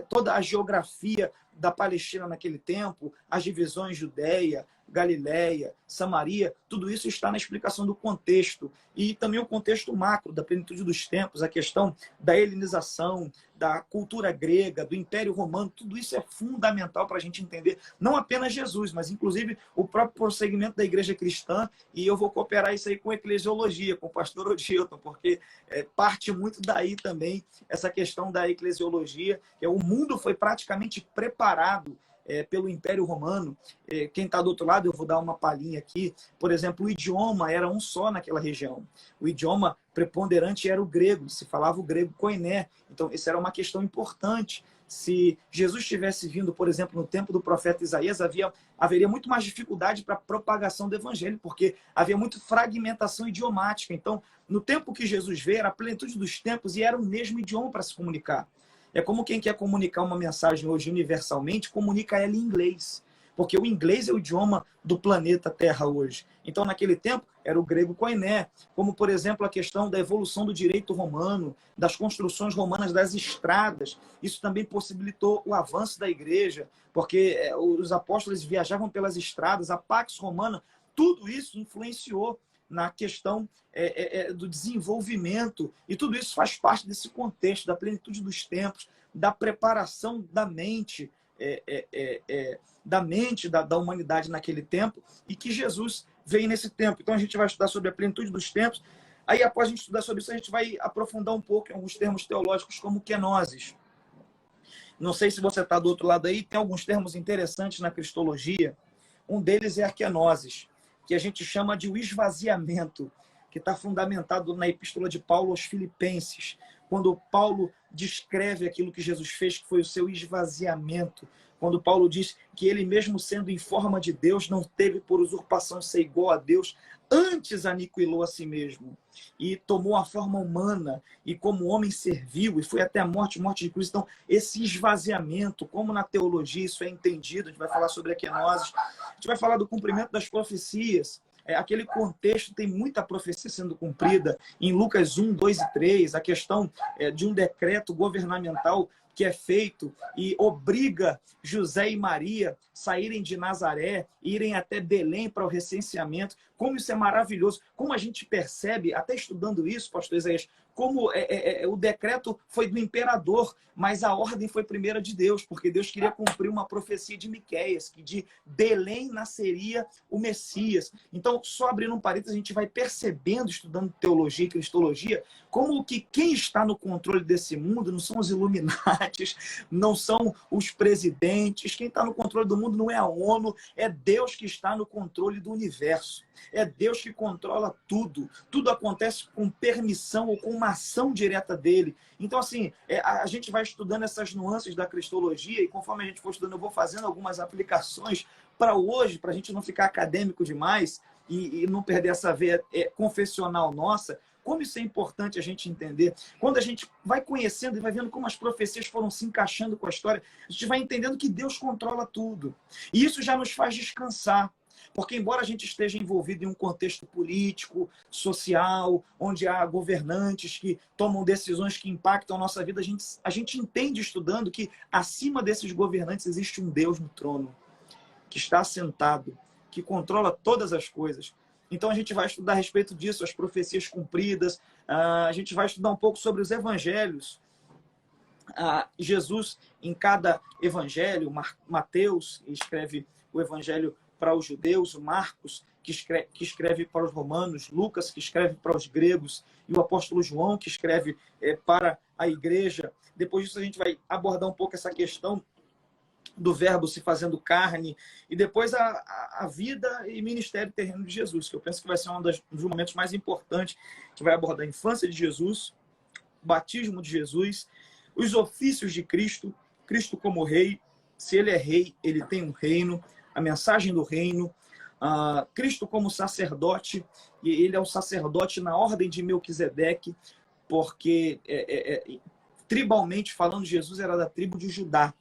toda a geografia da Palestina naquele tempo, as divisões Judeia, Galileia, Samaria, tudo isso está na explicação do contexto. E também o contexto macro, da plenitude dos tempos, a questão da helenização, da cultura grega, do Império Romano, tudo isso é fundamental para a gente entender, não apenas Jesus, mas inclusive o próprio prosseguimento da igreja cristã, e eu vou cooperar isso aí com eclesiologia, com o pastor Odilton, porque parte muito daí também essa questão da eclesiologia, que o mundo foi praticamente preparado pelo Império Romano. Quem está do outro lado, eu vou dar uma palhinha aqui. Por exemplo, o idioma era um só naquela região. O idioma preponderante era o grego, se falava o grego koiné. Então, isso era uma questão importante. Se Jesus tivesse vindo, por exemplo, no tempo do profeta Isaías, haveria muito mais dificuldade para a propagação do evangelho, porque havia muita fragmentação idiomática. Então, no tempo que Jesus veio, era a plenitude dos tempos e era o mesmo idioma para se comunicar. É como quem quer comunicar uma mensagem hoje universalmente, comunica ela em inglês. Porque o inglês é o idioma do planeta Terra hoje. Então, naquele tempo, era o grego koiné. Como, por exemplo, a questão da evolução do direito romano, das construções romanas das estradas. Isso também possibilitou o avanço da igreja, porque os apóstolos viajavam pelas estradas, a Pax Romana, tudo isso influenciou na questão do desenvolvimento, e tudo isso faz parte desse contexto da plenitude dos tempos, da preparação da mente, da humanidade naquele tempo, e que Jesus veio nesse tempo. Então a gente vai estudar sobre a plenitude dos tempos. Aí, após a gente estudar sobre isso, a gente vai aprofundar um pouco em alguns termos teológicos, como kenosis. Não sei se você está do outro lado aí, tem alguns termos interessantes na cristologia. Um deles é a kenosis, que a gente chama de o esvaziamento, que está fundamentado na epístola de Paulo aos Filipenses, quando Paulo descreve aquilo que Jesus fez, que foi o seu esvaziamento, quando Paulo diz que ele, mesmo sendo em forma de Deus, não teve por usurpação ser igual a Deus, antes aniquilou a si mesmo e tomou a forma humana e como homem serviu e foi até a morte de cruz. Então, esse esvaziamento, como na teologia isso é entendido, a gente vai falar sobre a kenosis, a gente vai falar do cumprimento das profecias. Aquele contexto tem muita profecia sendo cumprida em Lucas 1, 2 e 3, a questão de um decreto governamental que é feito e obriga José e Maria saírem de Nazaré, irem até Belém para o recenseamento. Como isso é maravilhoso, como a gente percebe, até estudando isso, pastor Isaías, como o decreto foi do imperador, mas a ordem foi primeira de Deus, porque Deus queria cumprir uma profecia de Miqueias, que de Belém nasceria o Messias. Então, só abrindo um parênteses, a gente vai percebendo, estudando teologia e cristologia, como que quem está no controle desse mundo não são os Illuminatis, não são os presidentes, quem está no controle do mundo não é a ONU, é Deus que está no controle do universo. É Deus que controla tudo. Tudo acontece com permissão ou com uma ação direta dele. Então, assim, a gente vai estudando essas nuances da cristologia e conforme a gente for estudando, eu vou fazendo algumas aplicações para hoje, para a gente não ficar acadêmico demais e não perder essa veia confessional nossa. Como isso é importante a gente entender. Quando a gente vai conhecendo e vai vendo como as profecias foram se encaixando com a história, a gente vai entendendo que Deus controla tudo. E isso já nos faz descansar. Porque, embora a gente esteja envolvido em um contexto político, social, onde há governantes que tomam decisões que impactam a nossa vida, a gente entende estudando que acima desses governantes existe um Deus no trono, que está assentado, que controla todas as coisas. Então, a gente vai estudar a respeito disso, as profecias cumpridas, a gente vai estudar um pouco sobre os evangelhos. Jesus, em cada evangelho, Mateus escreve o evangelho para os judeus, Marcos, que escreve para os romanos, Lucas, que escreve para os gregos, e o apóstolo João, que escreve para a igreja. Depois disso, a gente vai abordar um pouco essa questão do verbo se fazendo carne, e depois a vida e ministério terreno de Jesus, que eu penso que vai ser um dos momentos mais importantes, que vai abordar a infância de Jesus, o batismo de Jesus, os ofícios de Cristo, Cristo como rei, se ele é rei, ele tem um reino, a mensagem do reino, Cristo como sacerdote, e ele é o sacerdote na ordem de Melquisedeque, porque tribalmente falando, Jesus era da tribo de Judá.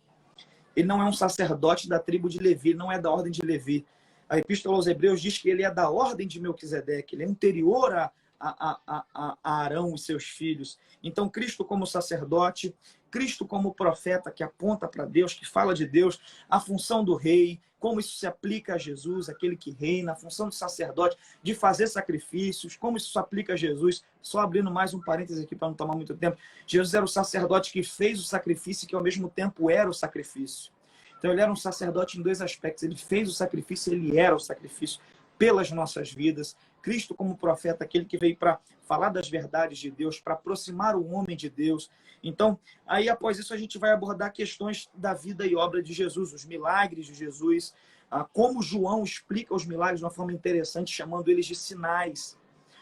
Ele não é um sacerdote da tribo de Levi, não é da ordem de Levi. A Epístola aos Hebreus diz que ele é da ordem de Melquisedeque, ele é anterior a Arão e seus filhos. Então, Cristo como sacerdote, Cristo como profeta que aponta para Deus, que fala de Deus, a função do rei, como isso se aplica a Jesus, aquele que reina, a função do sacerdote, de fazer sacrifícios, como isso se aplica a Jesus. Só abrindo mais um parênteses aqui para não tomar muito tempo. Jesus era o sacerdote que fez o sacrifício e que ao mesmo tempo era o sacrifício. Então ele era um sacerdote em dois aspectos. Ele fez o sacrifício, ele era o sacrifício pelas nossas vidas. Cristo como profeta, aquele que veio para falar das verdades de Deus, para aproximar o homem de Deus. Então, aí após isso a gente vai abordar questões da vida e obra de Jesus, os milagres de Jesus, como João explica os milagres de uma forma interessante, chamando eles de sinais.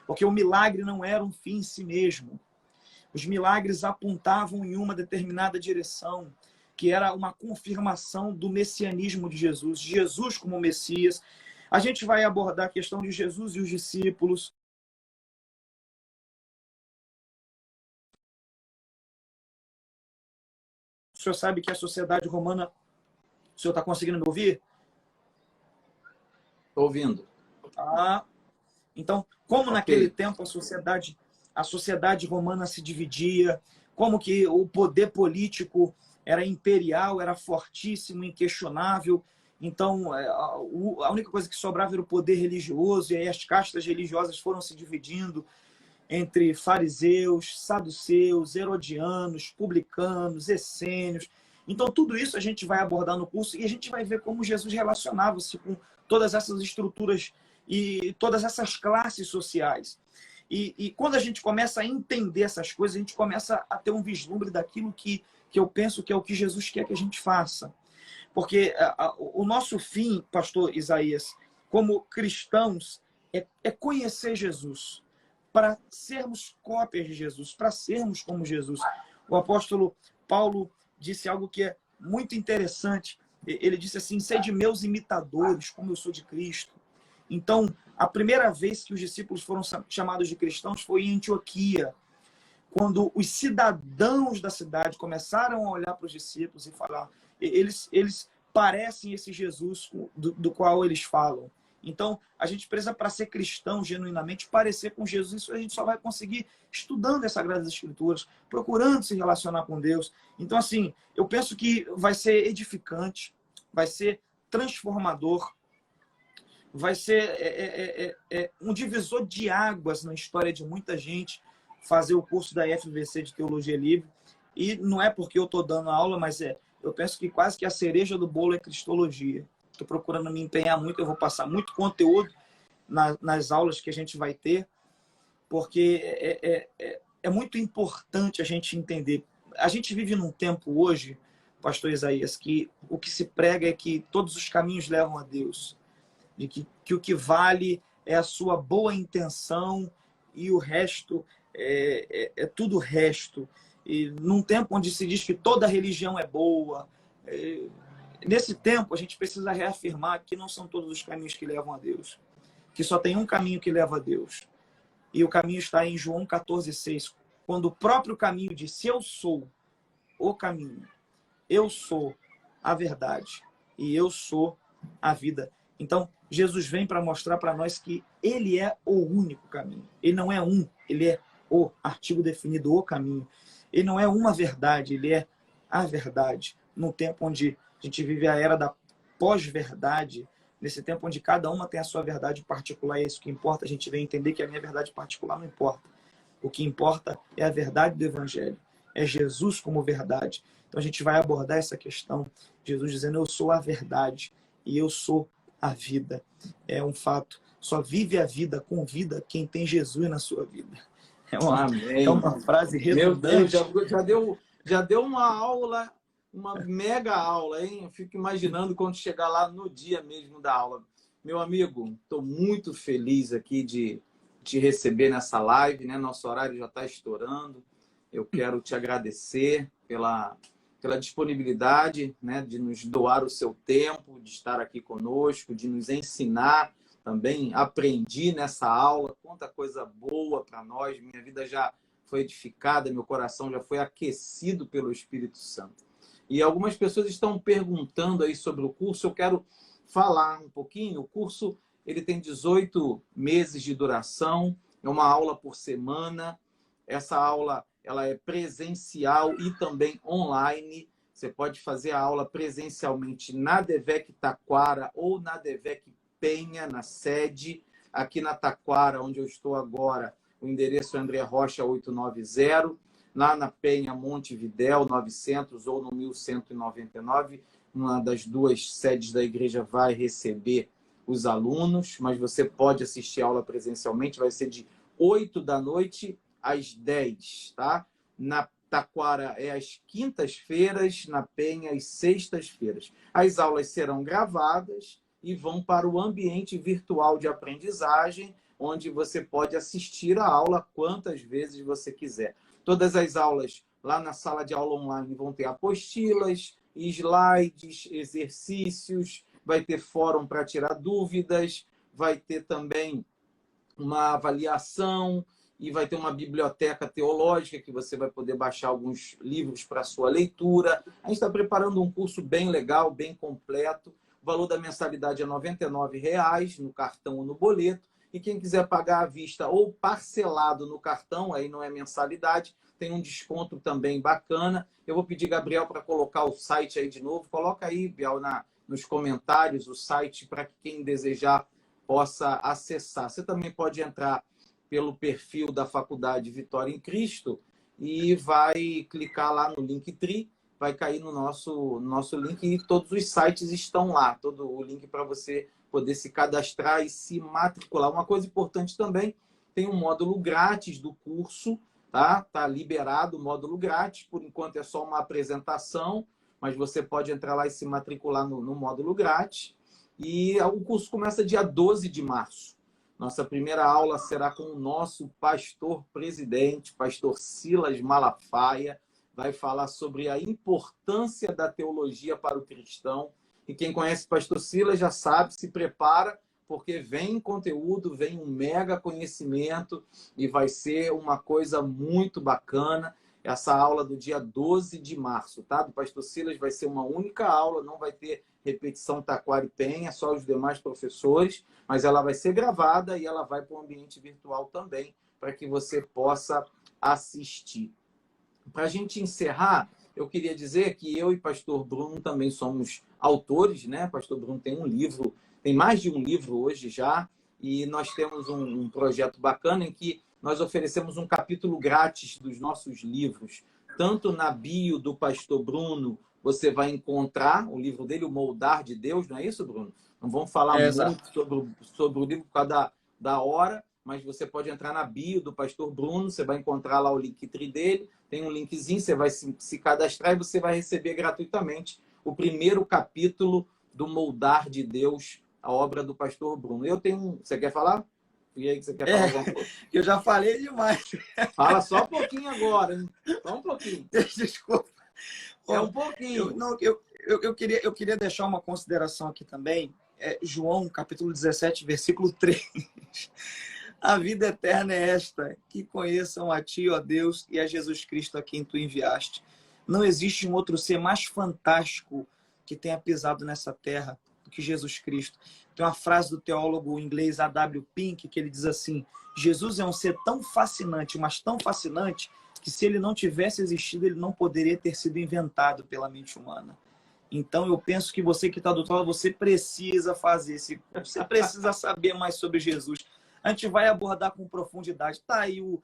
Porque o milagre não era um fim em si mesmo. Os milagres apontavam em uma determinada direção, que era uma confirmação do messianismo de Jesus, Jesus como Messias. A gente vai abordar a questão de Jesus e os discípulos. O senhor sabe que a sociedade romana... O senhor está conseguindo me ouvir? Estou ouvindo. Então, como naquele tempo a sociedade romana se dividia, como que o poder político era imperial, era fortíssimo, inquestionável. Então, a única coisa que sobrava era o poder religioso, e aí as castas religiosas foram se dividindo entre fariseus, saduceus, herodianos, publicanos, essênios. Então, tudo isso a gente vai abordar no curso e a gente vai ver como Jesus relacionava-se com todas essas estruturas e todas essas classes sociais. E quando a gente começa a entender essas coisas, a gente começa a ter um vislumbre daquilo que eu penso que é o que Jesus quer que a gente faça. Porque o nosso fim, pastor Isaías, como cristãos, é conhecer Jesus, para sermos cópias de Jesus, para sermos como Jesus. O apóstolo Paulo disse algo que é muito interessante. Ele disse assim: sede meus imitadores, como eu sou de Cristo. Então, a primeira vez que os discípulos foram chamados de cristãos foi em Antioquia, quando os cidadãos da cidade começaram a olhar para os discípulos e falar, eles parecem esse Jesus do qual eles falam. Então, a gente precisa, para ser cristão genuinamente, parecer com Jesus. Isso a gente só vai conseguir estudando as Sagradas Escrituras, procurando se relacionar com Deus. Então, assim, eu penso que vai ser edificante, vai ser transformador, vai ser um divisor de águas na história de muita gente fazer o curso da FVC de Teologia Livre. E não é porque eu estou dando aula, mas eu penso que quase que a cereja do bolo é Cristologia. Estou procurando me empenhar muito, eu vou passar muito conteúdo nas aulas que a gente vai ter, porque é muito importante a gente entender. A gente vive num tempo hoje, pastor Isaías, que o que se prega é que todos os caminhos levam a Deus, de que o que vale é a sua boa intenção e o resto é tudo o resto. E num tempo onde se diz que toda religião é boa, nesse tempo a gente precisa reafirmar que não são todos os caminhos que levam a Deus, que só tem um caminho que leva a Deus. E o caminho está em João 14,6, quando o próprio caminho disse: eu sou o caminho, eu sou a verdade e eu sou a vida. Então, Jesus vem para mostrar para nós que ele é o único caminho. Ele não é um, ele é o artigo definido, o caminho. Ele não é uma verdade, ele é a verdade. Num tempo onde a gente vive a era da pós-verdade, nesse tempo onde cada uma tem a sua verdade particular, é isso que importa. A gente vem entender que a minha verdade particular não importa. O que importa é a verdade do Evangelho. É Jesus como verdade. Então a gente vai abordar essa questão. Jesus dizendo: eu sou a verdade e eu sou a vida. É um fato. Só vive a vida com vida quem tem Jesus na sua vida. É Amém. uma frase Meu Deus, redundante. já deu uma aula, uma mega aula, hein? Eu fico imaginando quando chegar lá no dia mesmo da aula. Meu amigo, estou muito feliz aqui de te receber nessa live, né? Nosso horário já está estourando. Eu quero te agradecer pela disponibilidade, né, de nos doar o seu tempo, de estar aqui conosco, de nos ensinar. Também aprendi nessa aula quanta coisa boa para nós. Minha vida já foi edificada, meu coração já foi aquecido pelo Espírito Santo. E algumas pessoas estão perguntando aí sobre o curso. Eu quero falar um pouquinho. O curso ele tem 18 meses de duração, é uma aula por semana. Essa aula ela é presencial e também online. Você pode fazer a aula presencialmente na Devec Taquara ou na Devec Penha, na sede. Aqui na Taquara, onde eu estou agora, o endereço é André Rocha 890. Lá na Penha, Montevidéu 900 ou no 1199. Uma das duas sedes da igreja vai receber os alunos, mas você pode assistir a aula presencialmente. Vai ser de 8 da noite às 10, tá? Na Taquara é às quintas-feiras, na Penha às sextas-feiras. As aulas serão gravadas e vão para o ambiente virtual de aprendizagem, onde você pode assistir a aula quantas vezes você quiser. Todas as aulas lá na sala de aula online vão ter apostilas, slides, exercícios, vai ter fórum para tirar dúvidas, vai ter também uma avaliação e vai ter uma biblioteca teológica que você vai poder baixar alguns livros para sua leitura. A gente está preparando um curso bem legal, bem completo. O valor da mensalidade é R$ 99,00 no cartão ou no boleto. E quem quiser pagar à vista ou parcelado no cartão, aí não é mensalidade, tem um desconto também bacana. Eu vou pedir, Gabriel, para colocar o site aí de novo. Coloca aí, Biel, nos comentários o site para que quem desejar possa acessar. Você também pode entrar pelo perfil da Faculdade Vitória em Cristo e vai clicar lá no Linktree, vai cair no nosso link e todos os sites estão lá, todo o link para você poder se cadastrar e se matricular. Uma coisa importante também, tem um módulo grátis do curso, tá? Tá liberado o módulo grátis, por enquanto é só uma apresentação, mas você pode entrar lá e se matricular no módulo grátis. E o curso começa dia 12 de março. Nossa primeira aula será com o nosso pastor presidente, pastor Silas Malafaia. Vai falar sobre a importância da teologia para o cristão. E quem conhece o pastor Silas já sabe, se prepara, porque vem conteúdo, vem um mega conhecimento e vai ser uma coisa muito bacana. Essa aula do dia 12 de março, tá? Do pastor Silas vai ser uma única aula, não vai ter repetição Taquara e Penha, só os demais professores, mas ela vai ser gravada e ela vai para o ambiente virtual também, para que você possa assistir. Para a gente encerrar, eu queria dizer que eu e pastor Bruno também somos autores, né? Pastor Bruno tem um livro, tem mais de um livro hoje já, e nós temos um projeto bacana em que nós oferecemos um capítulo grátis dos nossos livros. Tanto na bio do pastor Bruno, você vai encontrar o livro dele, O Moldar de Deus, não é isso, Bruno? Não vamos falar muito sobre o livro por causa da hora, mas você pode entrar na bio do pastor Bruno, você vai encontrar lá o Linktree dele, tem um linkzinho, você vai se cadastrar e você vai receber gratuitamente o primeiro capítulo do Moldar de Deus, a obra do pastor Bruno. Eu tenho Você quer falar? E aí, que você quer falar alguma coisa? Eu já falei demais. Fala só um pouquinho agora, hein? Só um pouquinho. Desculpa. É um pouquinho. Eu queria deixar uma consideração aqui também. João, capítulo 17, versículo 3. A vida eterna é esta, que conheçam a Ti, ó Deus, e a Jesus Cristo a quem Tu enviaste. Não existe um outro ser mais fantástico que tenha pisado nessa terra do que Jesus Cristo. Tem uma frase do teólogo inglês A.W. Pink que ele diz assim: Jesus é um ser tão fascinante, mas tão fascinante, que se ele não tivesse existido, ele não poderia ter sido inventado pela mente humana. Então, eu penso que você que está do outro lado, você precisa fazer, você precisa saber mais sobre Jesus. A gente vai abordar com profundidade. Está aí o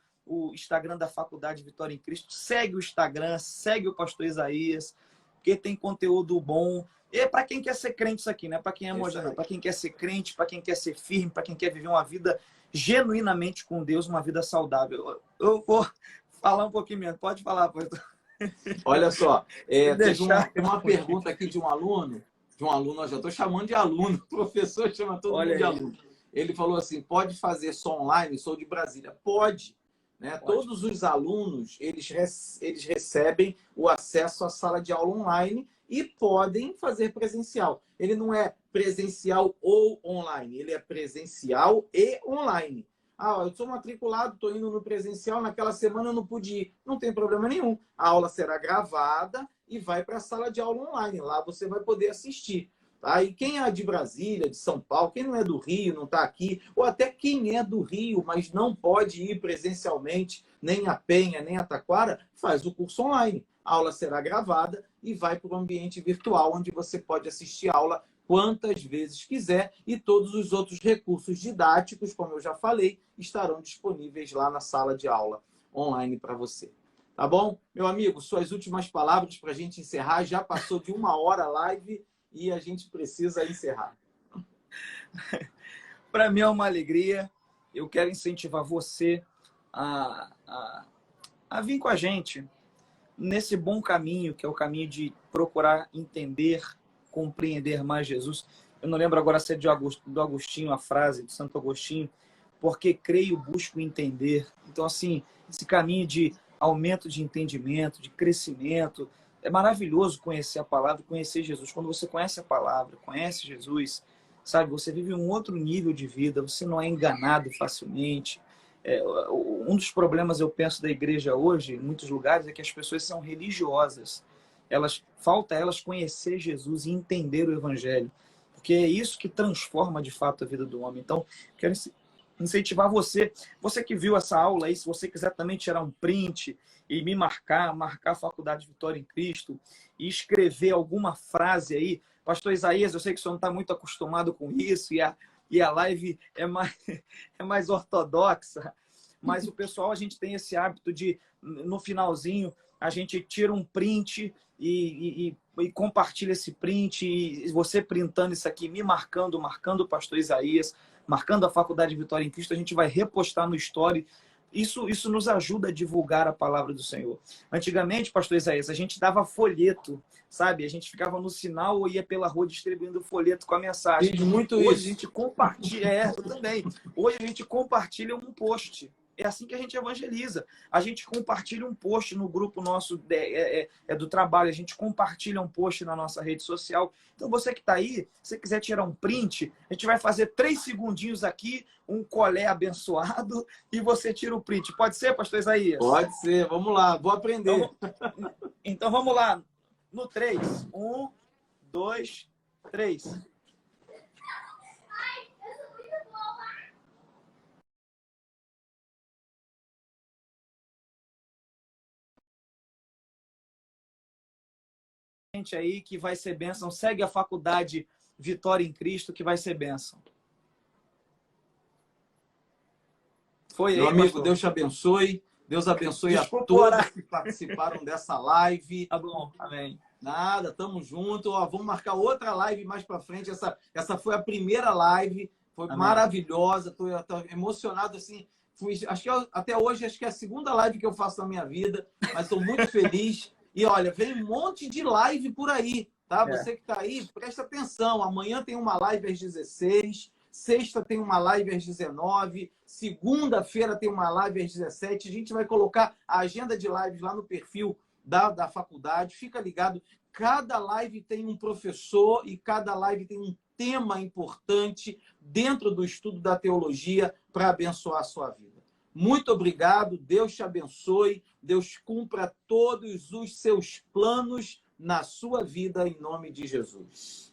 Instagram da Faculdade Vitória em Cristo. Segue o Instagram, segue o pastor Isaías. porque tem conteúdo bom. E é para quem quer ser crente isso aqui, né? Para quem é Isso mojano, aí. para quem quer ser crente, para quem quer ser firme, para quem quer viver uma vida genuinamente com Deus, uma vida saudável. Eu vou falar um pouquinho mesmo. Pode falar, pastor. Olha só, teve Deixar. uma pergunta aqui de um aluno, eu já estou chamando de aluno, o professor chama todo Olha mundo de aí. aluno. Ele falou assim, pode fazer só online? Sou de Brasília. Pode. Né? Pode. Todos os alunos, eles recebem o acesso à sala de aula online e podem fazer presencial. Ele não é presencial ou online, ele é presencial e online. Ah, eu sou matriculado, estou indo no presencial, naquela semana eu não pude ir. Não tem problema nenhum. A aula será gravada e vai para a sala de aula online. Lá você vai poder assistir. Tá? E quem é de Brasília, de São Paulo, quem não é do Rio, não está aqui, ou até quem é do Rio, mas não pode ir presencialmente, nem a Penha, nem a Taquara, faz o curso online. A aula será gravada e vai para o ambiente virtual, onde você pode assistir a aula quantas vezes quiser, e todos os outros recursos didáticos, como eu já falei, estarão disponíveis lá na sala de aula online para você. Tá bom? Meu amigo, suas últimas palavras para a gente encerrar. Já passou de 1 hora a live e a gente precisa encerrar. Para mim é uma alegria. Eu quero incentivar você a vir com a gente nesse bom caminho, que é o caminho de procurar entender, compreender mais Jesus. Eu não lembro agora se é do Agostinho, a frase de Santo Agostinho, porque creio, busco entender. Então, assim, esse caminho de aumento de entendimento, de crescimento, é maravilhoso conhecer a palavra, conhecer Jesus. Quando você conhece a palavra, conhece Jesus, sabe, você vive um outro nível de vida, você não é enganado facilmente. Um dos problemas, eu penso, da igreja hoje, em muitos lugares, é que as pessoas são religiosas. Falta elas conhecer Jesus e entender o evangelho, porque é isso que transforma de fato a vida do homem. Então, quero incentivar você que viu essa aula aí, se você quiser também tirar um print e me marcar a Faculdade Vitória em Cristo e escrever alguma frase aí. Pastor Isaías, eu sei que o senhor não está muito acostumado com isso e a live é mais ortodoxa, mas o pessoal, a gente tem esse hábito de, no finalzinho, a gente tira um print e compartilha esse print, e você printando isso aqui, me marcando o pastor Isaías, marcando a Faculdade Vitória em Cristo, a gente vai repostar no Story. Isso nos ajuda a divulgar a palavra do Senhor. Antigamente, pastor Isaías, a gente dava folheto, sabe? A gente ficava no sinal ou ia pela rua distribuindo folheto com a mensagem. Fiz muito Hoje isso. a gente compartilha, eu também. Hoje a gente compartilha um post. É assim que a gente evangeliza. A gente compartilha um post no grupo nosso do trabalho, a gente compartilha um post na nossa rede social. Então, você que está aí, se você quiser tirar um print, a gente vai fazer 3 segundinhos aqui, um colé abençoado, e você tira o print. Pode ser, pastor Isaías? Pode ser, vamos lá, vou aprender. Então vamos lá. No 3. 1, 2, 3. Gente aí que vai ser bênção. Segue a Faculdade Vitória em Cristo, que vai ser bênção. Foi aí, meu amigo, pastor. Deus te abençoe. Deus abençoe Desculpa a todos orar. que participaram dessa live. Tá bom, amém. Nada, tamo junto. Ó, vamos marcar outra live mais para frente. Essa foi a primeira live, foi Amém. maravilhosa. Tô emocionado assim. Acho que até hoje acho que é a segunda live que eu faço na minha vida, mas estou muito feliz. E olha, vem um monte de live por aí, tá? Você que está aí, presta atenção. Amanhã tem uma live às 16, sexta tem uma live às 19, segunda-feira tem uma live às 17. A gente vai colocar a agenda de lives lá no perfil da faculdade. Fica ligado, cada live tem um professor e cada live tem um tema importante dentro do estudo da teologia para abençoar a sua vida. Muito obrigado, Deus te abençoe, Deus cumpra todos os seus planos na sua vida, em nome de Jesus.